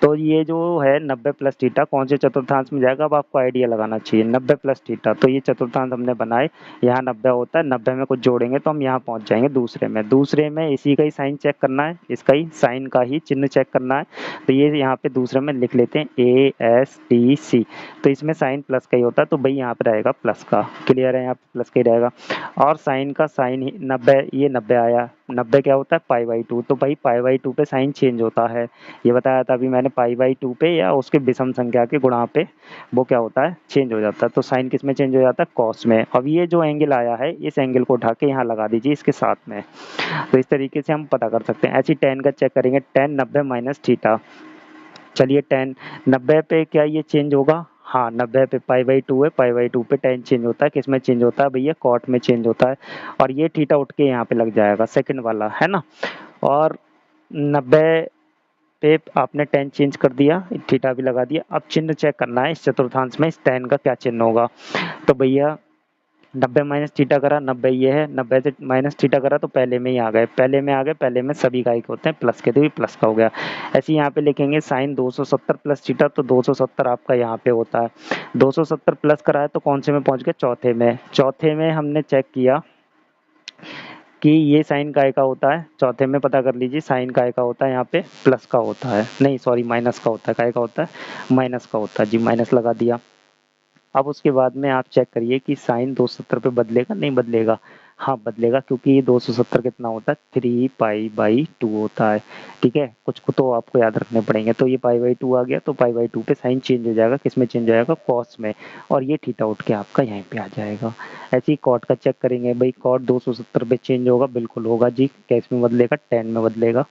तो ये जो है 90 प्लस थीटा कौन से चतुर्थांश में जाएगा, अब आपको आइडिया लगाना चाहिए। 90 प्लस थीटा, तो ये चतुर्थांश हमने बनाए, यहाँ 90 होता है, 90 में कुछ जोड़ेंगे तो हम यहाँ पहुँच जाएंगे दूसरे में इसी का ही साइन चेक करना है, इसका ही साइन का ही चिन्ह चेक करना है। तो ये यहाँ पे दूसरे में लिख लेते हैं ASTC, तो इसमें साइन प्लस का ही होता है, तो भाई यहाँ पे रहेगा प्लस का। क्लियर है, यहाँ पे प्लस का ही रहेगा। और साइन का साइन ही 90, ये 90 आया, 90 क्या होता है π/2, तो भाई π/2 पे साइन चेंज होता है, ये बताया था अभी मैंने। π/2 पे या उसके विषम संख्या के गुणा पे वो क्या होता है, चेंज हो जाता है। तो साइन किस में चेंज हो जाता है, कॉस में। अब ये जो एंगल आया है इस एंगल को उठा के यहाँ लगा दीजिए इसके साथ में। तो इस तरीके से हम पता कर सकते हैं। ऐसे टेन का चेक करेंगे, टेन 90 माइनस थीटा। चलिए टेन 90 पे क्या ये चेंज होगा, हाँ 90 पे π/2 है, π/2 पे टेन चेंज होता है, किस में चेंज होता है भैया, कॉट में चेंज होता है। और ये थीटा उठ के यहाँ पे लग जाएगा सेकंड वाला, है ना। और 90 पे आपने टेन चेंज कर दिया, थीटा भी लगा दिया। अब चिन्ह चेक करना है इस चतुर्थांश में, इस टेन का क्या चिन्ह होगा। तो भैया 90 माइनस थीटा करा, 90 ये है, 90 से माइनस थीटा करा तो पहले में ही आ गए, पहले में सभी का एक होते हैं प्लस के, तो ये प्लस का हो गया। ऐसे यहाँ पे लिखेंगे साइन 270 प्लस थीटा, तो 270 आपका यहाँ पे होता है। 270 प्लस करा है तो कौन से में पहुंच गए, चौथे में। चौथे में हमने चेक किया कि ये साइन काय का होता है, चौथे में पता कर लीजिए साइन काय का होता है, यहाँ पे प्लस का होता है, नहीं सॉरी माइनस का होता है, काय का होता है, माइनस का होता है जी, माइनस लगा दिया। अब उसके बाद में आप चेक करिए कि साइन 270 पे बदलेगा, नहीं बदलेगा, हाँ बदलेगा, क्योंकि ये 270 कितना होता है, 3π/2 होता है। ठीक है, कुछ को तो आपको याद रखने पड़ेंगे। तो ये π/2 आ गया, तो π/2 पे साइन चेंज हो जाएगा, किस में चेंज हो जाएगा, कॉस में। और ये थीटा उठ के आपका यहीं पे आ जाएगा। ऐसे ही कॉट का चेक करेंगे, भाई कॉट 270 पे चेंज होगा, बिल्कुल होगा जी। कैस में बदलेगा, टेन में बदलेगा,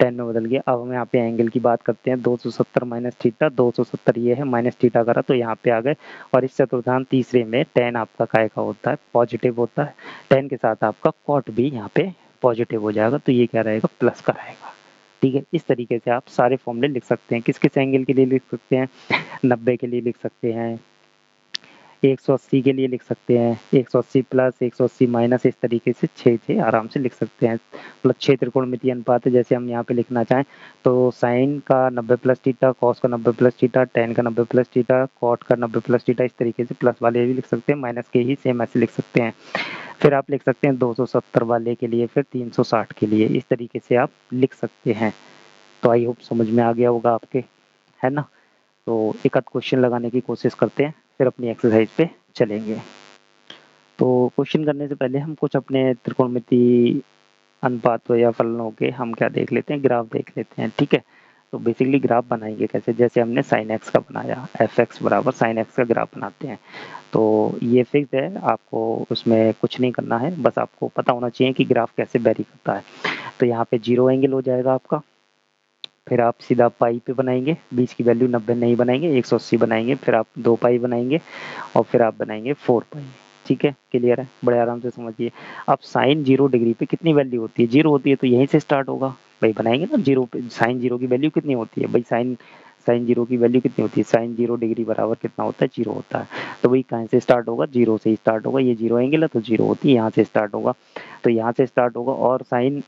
10 में बदल गया। अब हम यहाँ पे एंगल की बात करते हैं, 270 माइनस थीटा, 270 ये है, माइनस थीटा करा तो यहाँ पे आ गए। और इस चतुर्थांश तीसरे में 10 आपका काय का होता है, पॉजिटिव होता है, 10 के साथ आपका कॉट भी यहाँ पे पॉजिटिव हो जाएगा, तो ये क्या रहेगा, प्लस का रहेगा। ठीक है, इस तरीके से आप सारे फॉर्मूले लिख सकते हैं। किस किस एंगल के लिए लिख सकते हैं, 90 के लिए लिख सकते हैं, 180 के लिए लिख सकते हैं, 180 प्लस, 180 माइनस, इस तरीके से 6 आराम से लिख सकते हैं। मतलब 6 त्रिकोणमितीय अनुपात है, जैसे हम यहाँ पे लिखना चाहें तो साइन का 90 प्लस थीटा, कॉस का 90 प्लस थीटा, टेन का 90 प्लस थीटा, कॉट का 90 प्लस थीटा, इस तरीके से प्लस वाले भी लिख सकते हैं, माइनस के ही सेम ऐसे लिख सकते हैं। फिर आप लिख सकते हैं 270 वाले के लिए, फिर 360 के लिए, इस तरीके से आप लिख सकते हैं। तो आई होप समझ में आ गया होगा आपके, है ना। तो एक आध क्वेश्चन लगाने की कोशिश करते हैं, फिर अपनी एक्सरसाइज पे चलेंगे। तो क्वेश्चन करने से पहले हम कुछ अपने त्रिकोणमिति अनुपातों या फलनों के हम क्या देख लेते हैं, ग्राफ देख लेते हैं। ठीक है, तो बेसिकली ग्राफ बनाएंगे कैसे, जैसे हमने साइन एक्स का बनाया, एफ एक्स बराबर साइन एक्स का ग्राफ बनाते हैं। तो ये फिक्स है, आपको उसमें कुछ नहीं करना है, बस आपको पता होना चाहिए कि ग्राफ कैसे वेरी करता है। तो यहाँ पे 0 एंगल हो जाएगा आपका, फिर आप सीधा पाई पे बनाएंगे, बीच की वैल्यू 90 नहीं बनाएंगे, 180 बनाएंगे, फिर आप 2 पाई बनाएंगे, और फिर आप बनाएंगे 4 पाई। ठीक है, क्लियर है, बड़े आराम से समझिए। अब साइन 0 डिग्री पे कितनी वैल्यू होती है, 0 होती है, तो यहीं से स्टार्ट होगा भाई, बनाएंगे ना 0 पे। साइन 0 की वैल्यू कितनी होती है भाई, साइन साइन 0 की वैल्यू कितनी होती है, साइन 0 डिग्री बराबर कितना होता है, 0 होता है। तो वही कहाँ से स्टार्ट होगा, 0 से ही स्टार्ट होगा, ये 0 एंगल है तो 0 होती है, यहाँ से स्टार्ट होगा, तो यहाँ से स्टार्ट होगा। और साइन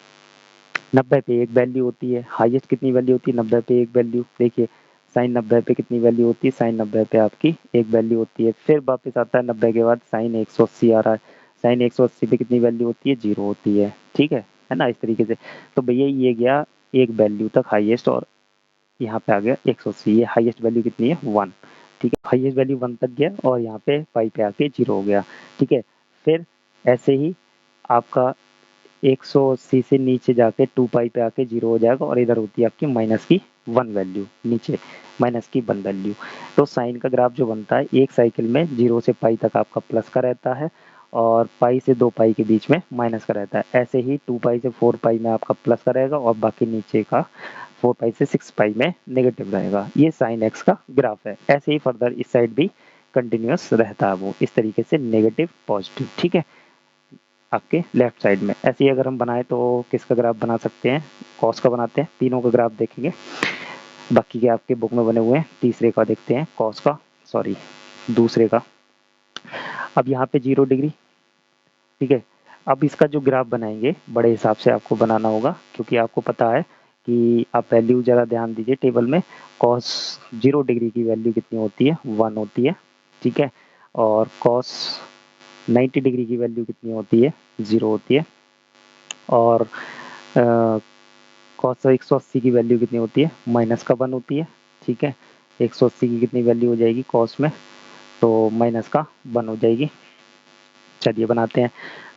90 पे एक वैल्यू होती है, हाईएस्ट कितनी वैल्यू होती है 90 पे एक वैल्यू, देखिए साइन 90 पे कितनी वैल्यू होती है, साइन 90 पे आपकी एक वैल्यू होती है। फिर वापस आता है 90 के बाद साइन 180 आ रहा है, साइन 180 पे कितनी वैल्यू होती है, 0 होती है, ठीक है ना, इस तरीके से। तो भैया ये गया एक वैल्यू तक हाईएस्ट, और यहाँ पे आ गया 180, ये हाईएस्ट वैल्यू कितनी है, 1, ठीक है, हाईएस्ट वैल्यू 1 तक गया और यहाँ पे पाई पे आके 0 हो गया, ठीक है। फिर ऐसे ही आपका 180 से नीचे जाके 2 पाई पे आके 0 हो जाएगा, और इधर होती है आपकी माइनस की 1 वैल्यू, नीचे माइनस की 1 वैल्यू। तो साइन का ग्राफ जो बनता है एक साइकिल में 0 से पाई तक आपका प्लस का रहता है, और पाई से 2 पाई के बीच में माइनस का रहता है। ऐसे ही 2 पाई से 4 पाई में आपका प्लस का रहेगा, और बाकी नीचे का 4 पाई से 6 पाई में नेगेटिव रहेगा। ये साइन एक्स का ग्राफ है। ऐसे ही फर्दर इस साइड भी कंटिन्यूअस रहता है, वो इस तरीके से नेगेटिव पॉजिटिव, ठीक है, आपके लेफ्ट साइड में। ऐसे ही अगर हम बनाए तो किसका ग्राफ बना सकते हैं, कॉस का बनाते हैं, तीनों का ग्राफ देखेंगे, बाकी के आपके बुक में बने हुए हैं। तीसरे का देखते हैं, कॉस का, सॉरी दूसरे का। अब यहाँ पे 0 डिग्री, ठीक है। अब इसका जो ग्राफ बनाएंगे बड़े हिसाब से आपको बनाना होगा, क्योंकि आपको पता है कि आप वैल्यू ज़रा ध्यान दीजिए टेबल में, कॉस 0 डिग्री की वैल्यू कितनी होती है, 1 होती है, ठीक है। और कॉस 90 डिग्री की वैल्यू कितनी होती है, 0 होती है। और कॉस 180 की वैल्यू कितनी होती है, माइनस का 1 होती है, ठीक है। 180 की कितनी वैल्यू हो जाएगी कॉस में, तो माइनस का 1 हो जाएगी। चलिए बनाते हैं।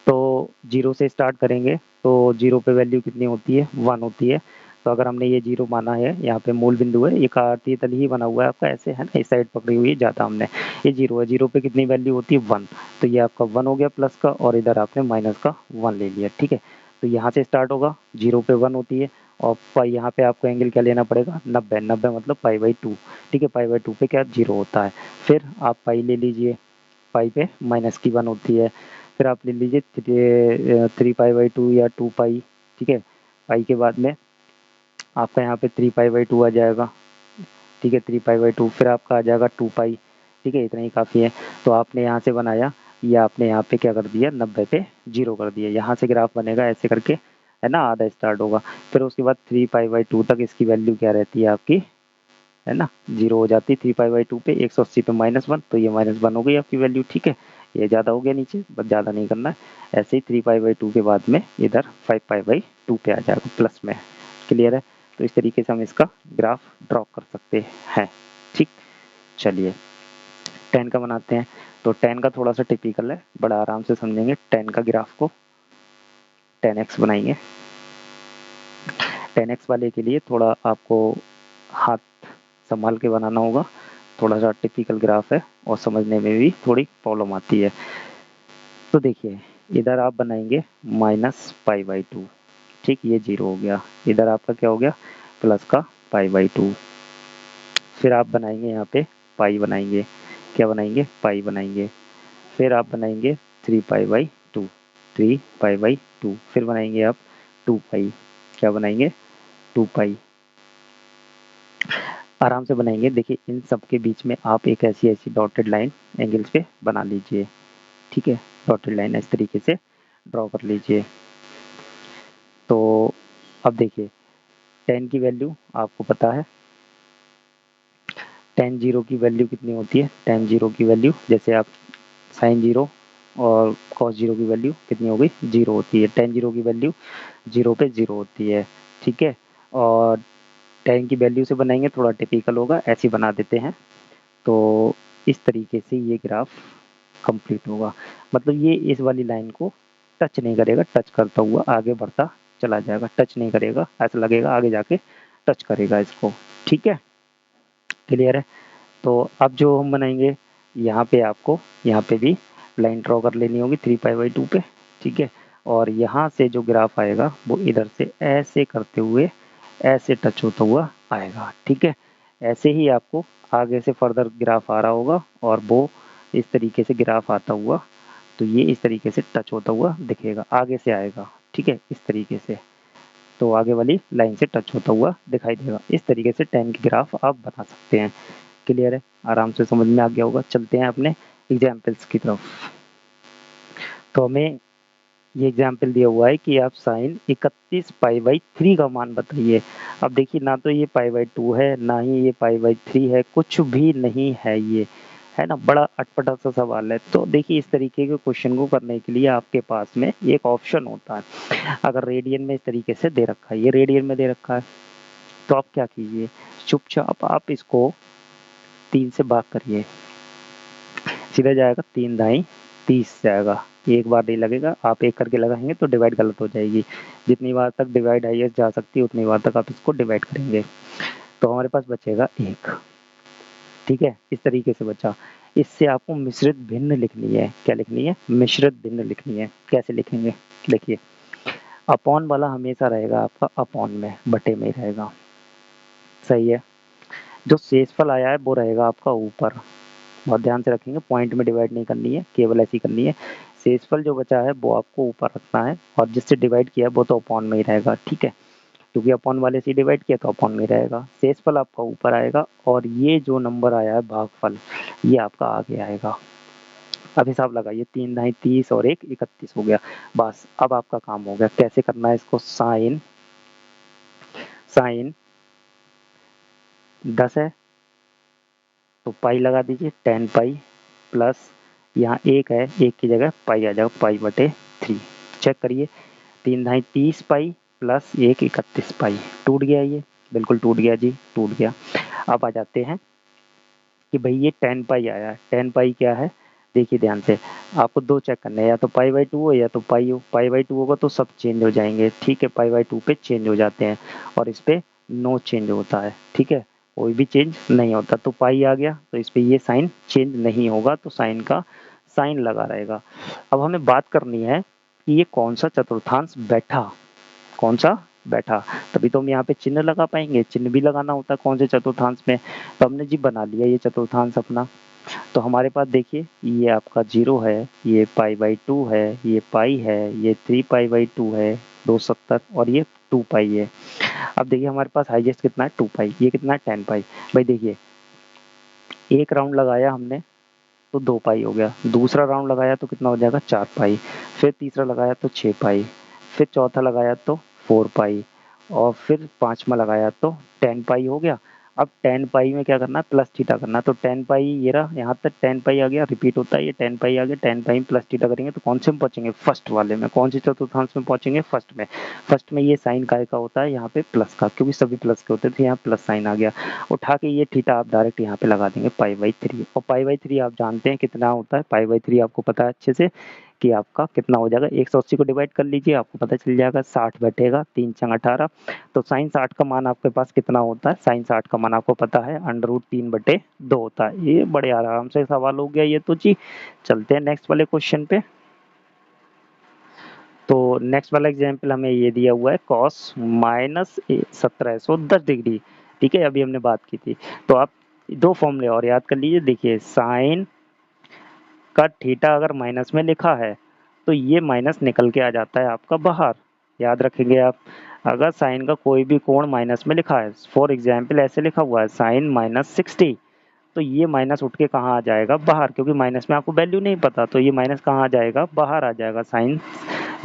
तो 0 से स्टार्ट करेंगे, तो 0 पे वैल्यू कितनी होती है, 1 होती है। तो अगर हमने ये 0 माना है, यहाँ पे मूल बिंदु है, ये आयतीय तल ही बना हुआ है आपका, ऐसे है ना, इस साइड पकड़ी हुई है ज़्यादा हमने, ये 0 है, 0 पे कितनी वैल्यू होती है, 1। तो ये आपका 1 हो गया प्लस का, और इधर आपने माइनस का 1 ले लिया, ठीक है। तो यहाँ से स्टार्ट होगा, 0 पे 1 होती है, और पाई यहाँ पे आपको एंगल क्या लेना पड़ेगा, 90, 90 मतलब पाई/2, ठीक है, पाई/2 पे क्या 0 होता है। फिर आप पाई ले लीजिए, पाई पे माइनस की 1 होती है। फिर आप ले लीजिए 3 पाई/2 या 2 पाई, ठीक है। पाई के बाद में आपका यहाँ पे 3 पाई/2 आ जाएगा, ठीक है, 3 पाई/2। फिर आपका आ जाएगा 2 पाई, ठीक है, इतना ही काफ़ी है। तो आपने यहाँ से बनाया, या आपने यहाँ पे क्या कर दिया, 90 पे 0 कर दिया। यहाँ से ग्राफ बनेगा ऐसे करके, है ना, आधा स्टार्ट होगा। फिर उसके बाद 3 पाई/2 तक इसकी वैल्यू क्या रहती है आपकी, है ना, 0 हो जाती है। 3 पाई/2 पे 180 पे -1, तो ये -1 हो गई आपकी वैल्यू, ठीक है। ये ज़्यादा हो गया नीचे, बस ज़्यादा नहीं करना है। ऐसे ही 3 पाई/2 के बाद में इधर 5 पाई/2 पे आ जाएगा प्लस में, क्लियर है। तो इस तरीके से हम इसका ग्राफ ड्रॉ कर सकते हैं, ठीक। चलिए 10 का बनाते हैं। तो 10 का थोड़ा सा टिपिकल है, बड़ा आराम से समझेंगे 10 का ग्राफ को। 10x बनाएंगे। 10x वाले के लिए थोड़ा आपको हाथ संभाल के बनाना होगा, थोड़ा सा टिपिकल ग्राफ है और समझने में भी थोड़ी प्रॉब्लम आती है। तो देखिए इधर आप बनाएंगे -पाई/2, ठीक, ये 0 हो गया। इधर आपका क्या हो गया, प्लस का पाई/2। फिर आप बनाएंगे यहाँ पे पाई बनाएंगे, क्या बनाएंगे, पाई बनाएंगे। फिर आप बनाएंगे 3 पाई/2, 3 पाई/2। फिर बनाएंगे आप 2 पाई, क्या बनाएंगे, 2 पाई। आराम से बनाएंगे। देखिए इन सब के बीच में आप एक ऐसी ऐसी डॉटेड लाइन एंगल्स पे बना लीजिए, ठीक है, डॉटेड लाइन इस तरीके से ड्रॉ कर लीजिए। तो अब देखिए 10 की वैल्यू आपको पता है, tan 0 की वैल्यू कितनी होती है, tan 0 की वैल्यू, जैसे आप sin 0 और cos 0 की वैल्यू कितनी हो गई, 0 होती है। tan 0 की वैल्यू 0 पे 0 होती है, ठीक है। और tan की वैल्यू से बनाएंगे, थोड़ा टिपिकल होगा, ऐसे बना देते हैं। तो इस तरीके से ये ग्राफ कंप्लीट होगा, मतलब ये इस वाली लाइन को टच नहीं करेगा, टच करता हुआ आगे बढ़ता चला जाएगा, टच नहीं करेगा, ऐसा लगेगा आगे जाके टच करेगा इसको, ठीक है, क्लियर है। तो अब जो हम बनाएंगे, यहाँ पे आपको यहाँ पे भी लाइन ड्रॉ कर लेनी होगी 3 पाई/2 पे, ठीक है। और यहाँ से जो ग्राफ आएगा वो इधर से ऐसे करते हुए ऐसे टच होता हुआ आएगा, ठीक है। ऐसे ही आपको आगे से फर्दर ग्राफ आ रहा होगा, और वो इस तरीके से ग्राफ आता हुआ, तो ये इस तरीके से टच होता हुआ दिखेगा, आगे से आएगा, ठीक है, इस तरीके से। तो आगे वाली लाइन से टच होता हुआ दिखाई देगा। इस तरीके से 10 की ग्राफ आप बना सकते हैं, क्लियर है, आराम से समझ में आ गया होगा। चलते हैं अपने एग्जाम्पल्स की तरफ। तो हमें ये एग्जाम्पल दिया हुआ है कि आप साइन 31 पाई/3 का मान बताइए। अब देखिए ना तो ये पाई/2 है, ना ही ये पाई/3 है, कुछ भी नहीं है ये, है ना, बड़ा अटपटा सा सवाल है। तो देखिए इस तरीके के क्वेश्चन को करने के लिए आपके पास में एक ऑप्शन होता है। अगर रेडियन में इस तरीके से दे रखा है, ये रेडियन में दे रखा है, तो आप क्या कीजिए, चुपचाप आप इसको 3 से भाग करिए, सीधा जाएगा 3 दाई 30 जाएगा, एक बार नहीं लगेगा, आप एक करके लगाएंगे तो डिवाइड गलत हो जाएगी। जितनी बार तक डिवाइड हाईएस्ट जा सकती है उतनी बार तक आप इसको डिवाइड करेंगे, तो हमारे पास बचेगा 1। ठीक है, इस तरीके से बचा। इससे आपको मिश्रित भिन्न लिखनी है। क्या लिखनी है? मिश्रित भिन्न लिखनी है। कैसे लिखेंगे? देखिए, अपॉन वाला हमेशा रहेगा आपका अपॉन में, बटे में ही रहेगा, सही है। जो शेषफल आया है वो रहेगा आपका ऊपर, बहुत ध्यान से रखेंगे, पॉइंट में डिवाइड नहीं करनी है, केवल ऐसी करनी है। शेषफल जो बचा है वो आपको ऊपर रखना है, और जिससे डिवाइड किया है वो तो अपॉन में ही रहेगा, ठीक है, क्योंकि अपॉन वाले से डिवाइड किया तो अपॉन में रहेगा। शेषफल आपका ऊपर आएगा, और ये जो नंबर आया है भागफल, ये आपका आगे आएगा। अब हिसाब लगाइए, 3 दाई 30 और 1 31 हो गया। बस अब आपका काम हो गया। कैसे करना है इसको? साइन 10 है तो पाई लगा दीजिए, 10 पाई प्लस यहाँ 1 है, 1 की जगह पाई आ जाएगा, पाई/3। चेक करिए, 3 दाई 30 पाई प्लस 1 31 पाई। टूट गया ये, बिल्कुल टूट गया जी, टूट गया। अब आ जाते हैं कि भाई ये 10 पाई आया है। 10 पाई क्या है? देखिए ध्यान से, आपको 2 चेक करने हैं, या तो पाई/2 हो या तो पाई हो। पाई/2 होगा तो सब चेंज हो जाएंगे, ठीक है, पाई/2 पे चेंज हो जाते हैं, और इस पे नो चेंज होता है, ठीक है, कोई भी चेंज नहीं होता। तो पाई आ गया तो इस पे ये साइन चेंज नहीं होगा, तो साइन का साइन लगा रहेगा। अब हमें बात करनी है कि ये कौन सा चतुर्थांश बैठा, कौन सा बैठा, तभी तो हम यहाँ पे चिन्ह लगा पाएंगे। चिन्ह भी लगाना होता है कौन से चतुर्थांश में। तो हमने जी बना लिया ये चतुर्थांश अपना। तो हमारे पास देखिए, ये आपका 0 है, ये पाई/2 है, ये पाई है, ये 3 पाई/2 है, 270, और ये 2 पाई है। अब देखिए हमारे पास हाईएस्ट कितना है? 2 पाई। ये कितना है? 10 पाई। भाई देखिए, एक राउंड लगाया हमने तो 2 पाई हो गया, दूसरा राउंड लगाया तो कितना हो जाएगा? 4 पाई, फिर तीसरा लगाया तो 6 पाई, फिर चौथा लगाया तो 4 पाई, और फिर पांचवा लगाया तो 10 पाई हो गया। अब 10 पाई में क्या करना है? प्लस थीटा करना है। तो 10 पाई ये रहा, यहाँ तक 10 पाई आ गया, रिपीट होता है, ये 10 पाई आ गया। 10 पाई में प्लस थीटा करेंगे तो कौन से में पहुंचेंगे? फर्स्ट वाले में। कौन से चतुर्थांश में पहुंचेंगे? फर्स्ट में। फर्स्ट में ये साइन काय का होता है? यहाँ पे प्लस का, क्योंकि सभी प्लस के होते थे, यहाँ प्लस साइन आ गया। उठा के ये थीटा आप डायरेक्ट यहाँ पे लगा देंगे, पाई/3। और पाई/3 आप जानते हैं कितना होता है? पाई/3 आपको पता है अच्छे से कि आपका कितना हो जाएगा। 180 को डिवाइड कर लीजिए, आपको पता चल जाएगा, 60 बैठेगा, 3 छंग 18। तो साइन 60 का मान आपके पास कितना होता है? साइन 60 का मान आपको पता है, √3/2 होता है। ये बड़े आराम से सवाल हो गया ये तो जी। चलते हैं नेक्स्ट वाले क्वेश्चन पे। तो नेक्स्ट वाला एग्जाम्पल हमें ये दिया हुआ है, कॉस -1710 डिग्री, ठीक है, अभी हमने बात की थी। तो आप 2 फॉर्मूले और याद कर लीजिए। देखिए, साइन का थीटा अगर माइनस में लिखा है तो ये माइनस निकल के आ जाता है आपका बाहर, याद रखेंगे आप। अगर साइन का कोई भी कोण माइनस में लिखा है, फॉर एग्जाम्पल ऐसे लिखा हुआ है साइन -60, तो ये माइनस उठ के कहाँ आ जाएगा? बाहर, क्योंकि माइनस में आपको वैल्यू नहीं पता, तो ये माइनस कहाँ आ जाएगा? बाहर आ जाएगा। साइन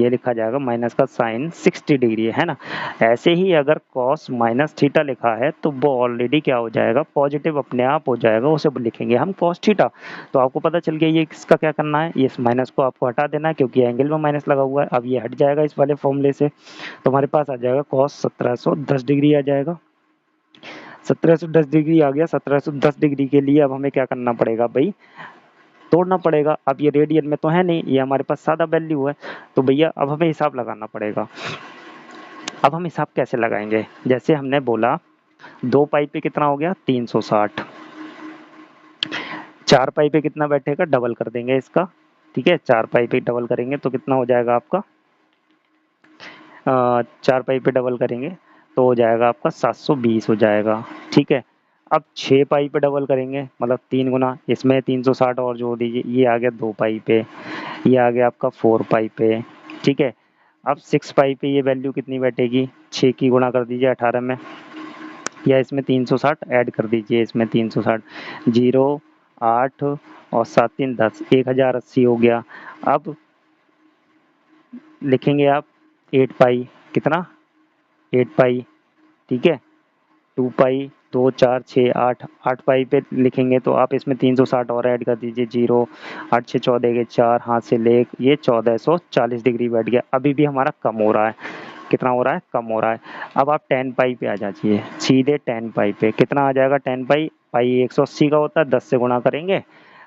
ये लिखा जाएगा माइनस का साइन 60 डिग्री है ना। ऐसे ही अगर कॉस माइनस थीटा लिखा है तो वो ऑलरेडी क्या हो जाएगा? पॉजिटिव अपने आप हो जाएगा, उसे लिखेंगे हम कॉस थीटा। तो आपको पता चल गया ये किसका क्या करना है, ये माइनस को आपको हटा देना है, क्योंकि एंगल में माइनस लगा हुआ है। अब ये हट जाएगा इस वाले फॉर्मूले से, तो हमारे पास आ जाएगा कॉस 1710 डिग्री आ जाएगा। 1710 डिग्री आ गया। 1710 डिग्री के लिए अब हमें क्या करना पड़ेगा भाई? तोड़ना पड़ेगा। अब ये रेडियन में तो है नहीं, ये हमारे पास सादा वैल्यू है, तो भैया अब हमें हिसाब लगाना पड़ेगा। अब हम हिसाब कैसे लगाएंगे? जैसे हमने बोला 2 पाई पे कितना हो गया? 360। 4 पाई पे कितना बैठेगा? डबल कर देंगे इसका, ठीक है, 4 पाई पे डबल करेंगे तो कितना हो जाएगा आपका? 4 पाई पे डबल करेंगे तो हो जाएगा आपका 720 हो जाएगा, ठीक है। अब 6 पाई पे डबल करेंगे, मतलब 3 गुना, इसमें 360 और जोड़ दीजिए, ये आ गया 2 पाई पे, ये आ गया आपका 4 पाई पे, ठीक है। अब 6 पाई पे ये वैल्यू कितनी बैठेगी? 6 की गुणा कर दीजिए 18 में, या इसमें 360 ऐड कर दीजिए, इसमें 360, 0 8 और 7 3 10, 1080 हो गया। अब लिखेंगे आप 8 पाई, कितना 8 पाई, ठीक है 2 पाई 2 4 6 8, 8 पाई पे लिखेंगे तो आप इसमें 360 और ऐड कर दीजिए, 0 8 6 14 के 4, हाथ से ले ये 1440 डिग्री बैठ गया। अभी भी हमारा कम हो रहा है, कितना हो रहा है, कम हो रहा है। अब आप 10 पाई पे आ जाइए, सीधे 10 पाई पे कितना आ जाएगा, 10 पाई, पाई 180 का होता है, 10 से गुणा करेंगे,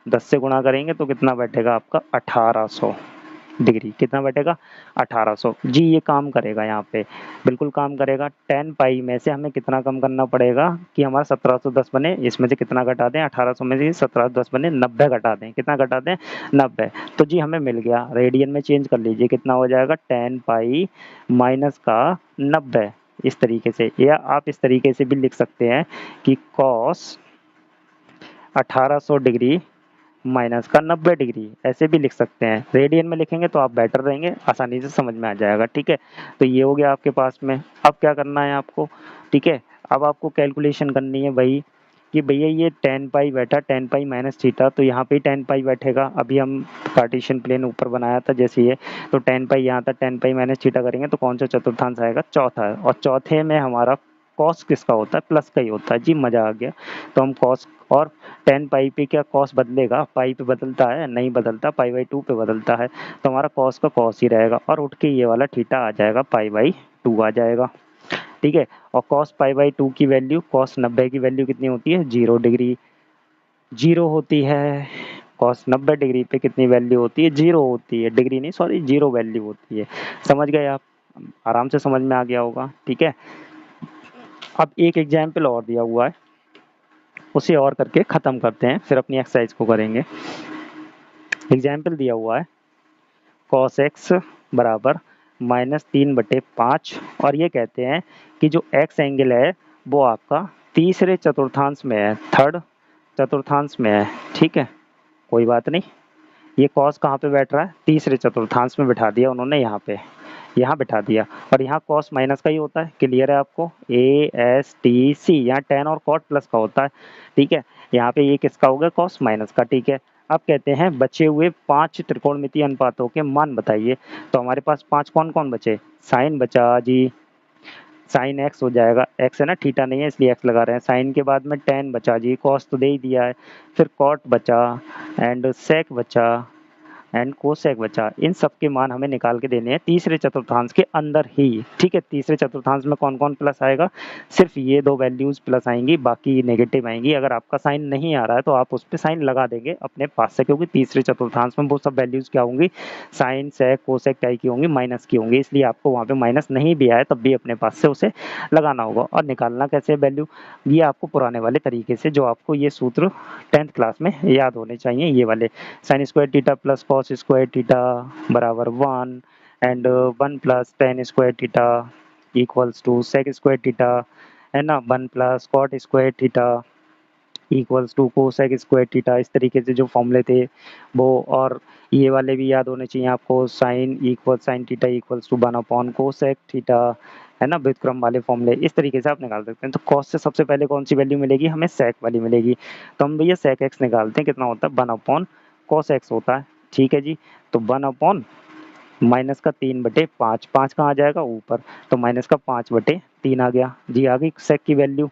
10 से गुणा करेंगे तो कितना बैठेगा आपका 1800 डिग्री, कितना बैठेगा 1800 जी। ये काम करेगा यहाँ पे, बिल्कुल काम करेगा। 10 पाई में से हमें कितना कम करना पड़ेगा कि हमारा 1710 बने, इसमें से कितना घटा दें, 1800 में से 1710 बने, 90 घटा दें, कितना घटा दें 90। तो जी हमें मिल गया, रेडियन में चेंज कर लीजिए, कितना हो जाएगा 10 पाई माइनस का 90, इस तरीके से। या आप इस तरीके से भी लिख सकते हैं कि कॉस 1800 डिग्री माइनस का 90 डिग्री, ऐसे भी लिख सकते हैं। रेडियन में लिखेंगे तो आप बेटर रहेंगे, आसानी से समझ में आ जाएगा, ठीक है। तो ये हो गया आपके पास में। अब क्या करना है आपको, ठीक है, अब आपको कैलकुलेशन करनी है वही कि भैया ये 10 पाई बैठा, 10 पाई माइनस थीटा, तो यहाँ पे 10 पाई बैठेगा। अभी हम कार्टेशियन प्लेन ऊपर बनाया था जैसे ये, तो 10 पाई यहाँ था, 10 पाई माइनस थीटा करेंगे तो कौन सा चतुर्थांश आएगा, चौथा। और चौथे में हमारा कॉस किसका होता है, प्लस का ही होता है जी, मजा आ गया। तो हम कॉस, और 10 पाई पे क्या कॉस बदलेगा, पाई पे बदलता है, नहीं बदलता, पाई बाई 2 पे बदलता है। तो हमारा कॉस का कॉस ही रहेगा, और उठ के ये वाला थीटा आ जाएगा, पाई बाई 2 आ जाएगा, ठीक है। और कॉस पाई बाई 2 की वैल्यू, कॉस 90 की वैल्यू कितनी होती है, 0 डिग्री, 0 होती है। कॉस 90 डिग्री पे कितनी वैल्यू होती है, 0 होती है, डिग्री नहीं सॉरी, 0 वैल्यू होती है। समझ गए आप, आराम से समझ में आ गया होगा, ठीक है। अब एक एग्जाम्पल और दिया हुआ है, उसे और करके ख़त्म करते हैं, फिर अपनी एक्सरसाइज को करेंगे। एग्जाम्पल दिया हुआ है cos x बराबर -3/5, और ये कहते हैं कि जो x एंगल है वो आपका तीसरे चतुर्थांश में है, थर्ड चतुर्थांश में है, ठीक है। कोई बात नहीं, ये cos कहाँ पे बैठ रहा है, तीसरे चतुर्थांश में बिठा दिया उन्होंने, यहाँ पे, यहाँ बिठा दिया। और यहाँ cos माइनस का ही होता है, क्लियर है आपको, a s t c, यहाँ tan और cot प्लस का होता है, ठीक है। यहाँ पे ये किसका होगा, cos माइनस का, ठीक है। अब कहते हैं बचे हुए 5 त्रिकोणमितीय अनुपातों के मान बताइए। तो हमारे पास 5 कौन कौन बचे, साइन बचा जी, साइन एक्स हो जाएगा, एक्स है ना, थीटा नहीं है इसलिए एक्स लगा रहे हैं। साइन के बाद में टेन बचा जी, कॉस तो दे ही दिया है, फिर कॉट बचा, एंड सेक बचा, एंड कोसेक बचा। इन सब के मान हमें निकाल के देने हैं तीसरे चतुर्थांश के अंदर ही, ठीक है। तीसरे चतुर्थांश में कौन कौन प्लस आएगा, सिर्फ ये दो वैल्यूज प्लस आएंगी, बाकी नेगेटिव आएंगी। अगर आपका साइन नहीं आ रहा है तो आप उस पर साइन लगा देंगे अपने पास से, क्योंकि तीसरे चतुर्थांश में वो सब वैल्यूज क्या होंगी, साइन सेक कोसेक टाई की होंगी, माइनस की होंगी, इसलिए आपको वहाँ पे माइनस नहीं भी आए तब भी अपने पास से उसे लगाना होगा। और निकालना कैसे वैल्यू, ये आपको पुराने वाले तरीके से, जो आपको ये सूत्र 10th क्लास में याद होने चाहिए, ये वाले, sine square theta plus cos square theta बराबर 1, and 1 plus tan square theta equals to sec square theta, है ना, 1 plus cot square theta equals to cosec square theta. इस तरीके से जो फॉर्मूले थे वो, और ये वाले भी याद होने चाहिए आपको, sine equal sine theta equals to 1 upon cosec theta, है ना, व्युत्क्रम वाले फॉर्मूले। इस तरीके से आप निकाल सकते हैं। तो कॉस से सबसे पहले कौन सी वैल्यू मिलेगी, हमें सेक वाली मिलेगी। तो हम भैया सेक एक्स निकालते हैं, कितना होता है 1 अपॉन कॉस एक्स होता है, ठीक है जी। तो 1 अपॉन माइनस का 3/5, 5 कहाँ आ जाएगा ऊपर, तो माइनस का 5/3 आ गया जी, आ गई सेक की वैल्यू।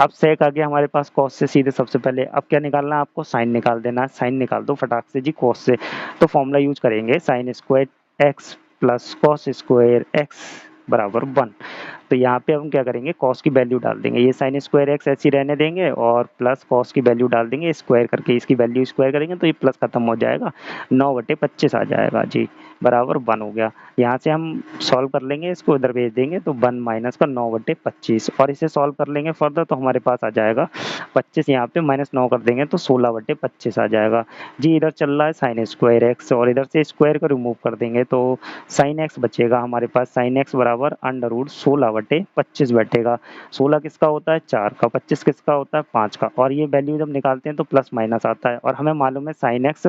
अब सेक आ गया हमारे पास कॉस से, सीधे सबसे पहले अब क्या निकालना है आपको, साइन निकाल देना है। साइन निकाल दो फटाक से जी कॉस से, तो फॉर्मूला यूज करेंगे sine square x plus cos square x बराबर 1। तो यहाँ पे हम क्या करेंगे, कॉस की वैल्यू डाल देंगे, ये साइन स्क्वायर एक्स ऐसी रहने देंगे, और प्लस कॉस की वैल्यू डाल देंगे, स्क्वायर करके इसकी वैल्यू स्क्वायर करेंगे तो ये प्लस खत्म हो जाएगा, 9/25 आ जाएगा जी, बराबर 1 हो गया। यहाँ से हम सॉल्व कर लेंगे, इसको इधर भेज देंगे तो 1 माइनस का 9/25, और इसे सॉल्व कर लेंगे फर्दर तो हमारे पास आ जाएगा 25, यहाँ पे माइनस 9 कर देंगे तो 16/25 आ जाएगा जी। इधर चल रहा है साइन स्क्वायर एक्स, और इधर से स्क्वायर को रिमूव कर देंगे तो साइन एक्स बचेगा हमारे पास, साइन एक्स बराबर √16/25 बैठेगा। 16 किसका होता है 4 का, 25 किसका होता है 5 का, और ये वैल्यू जब निकालते हैं तो प्लस माइनस आता है, और हमें मालूम है साइन एक्स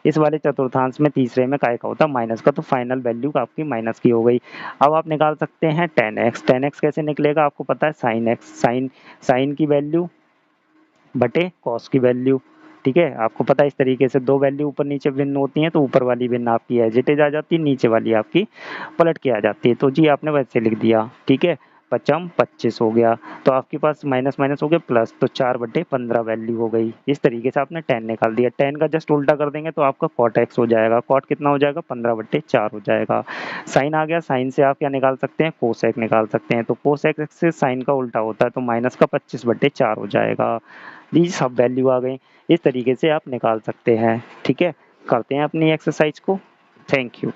इस वाले चतुर्थांश में तीसरे में काय का होता है, माइनस का, तो फाइनल वैल्यू आपकी माइनस की हो गई। अब आप निकाल सकते हैं tan x कैसे निकलेगा, आपको पता है साइन एक्स, साइन की वैल्यू बटे कॉस की वैल्यू, ठीक है, आपको पता है इस तरीके से दो वैल्यू ऊपर नीचे भिन्न होती हैं, तो ऊपर वाली भिन्न आपकी एज इट इज आ जाती है, नीचे वाली आपकी पलट के आ जाती है। तो जी आपने वैसे लिख दिया, ठीक है, 25 हो गया, तो आपके पास माइनस माइनस हो गया प्लस, तो 4/15 वैल्यू हो गई। इस तरीके से आपने 10 निकाल दिया। 10 का जस्ट उल्टा कर देंगे तो आपका कॉट एक्स हो जाएगा। कॉट कितना हो जाएगा? 15/4 हो जाएगा। साइन आ गया, साइन से आप क्या निकाल सकते हैं? कोसेक निकाल सकते हैं। तो कोसेक से साइन का उल्टा होता है, तो माइनस का 25/4 हो जाएगा। ये सब वैल्यू आ गई। इस तरीके से आप निकाल सकते हैं। ठीक है, करते हैं अपनी एक्सरसाइज को। Thank you.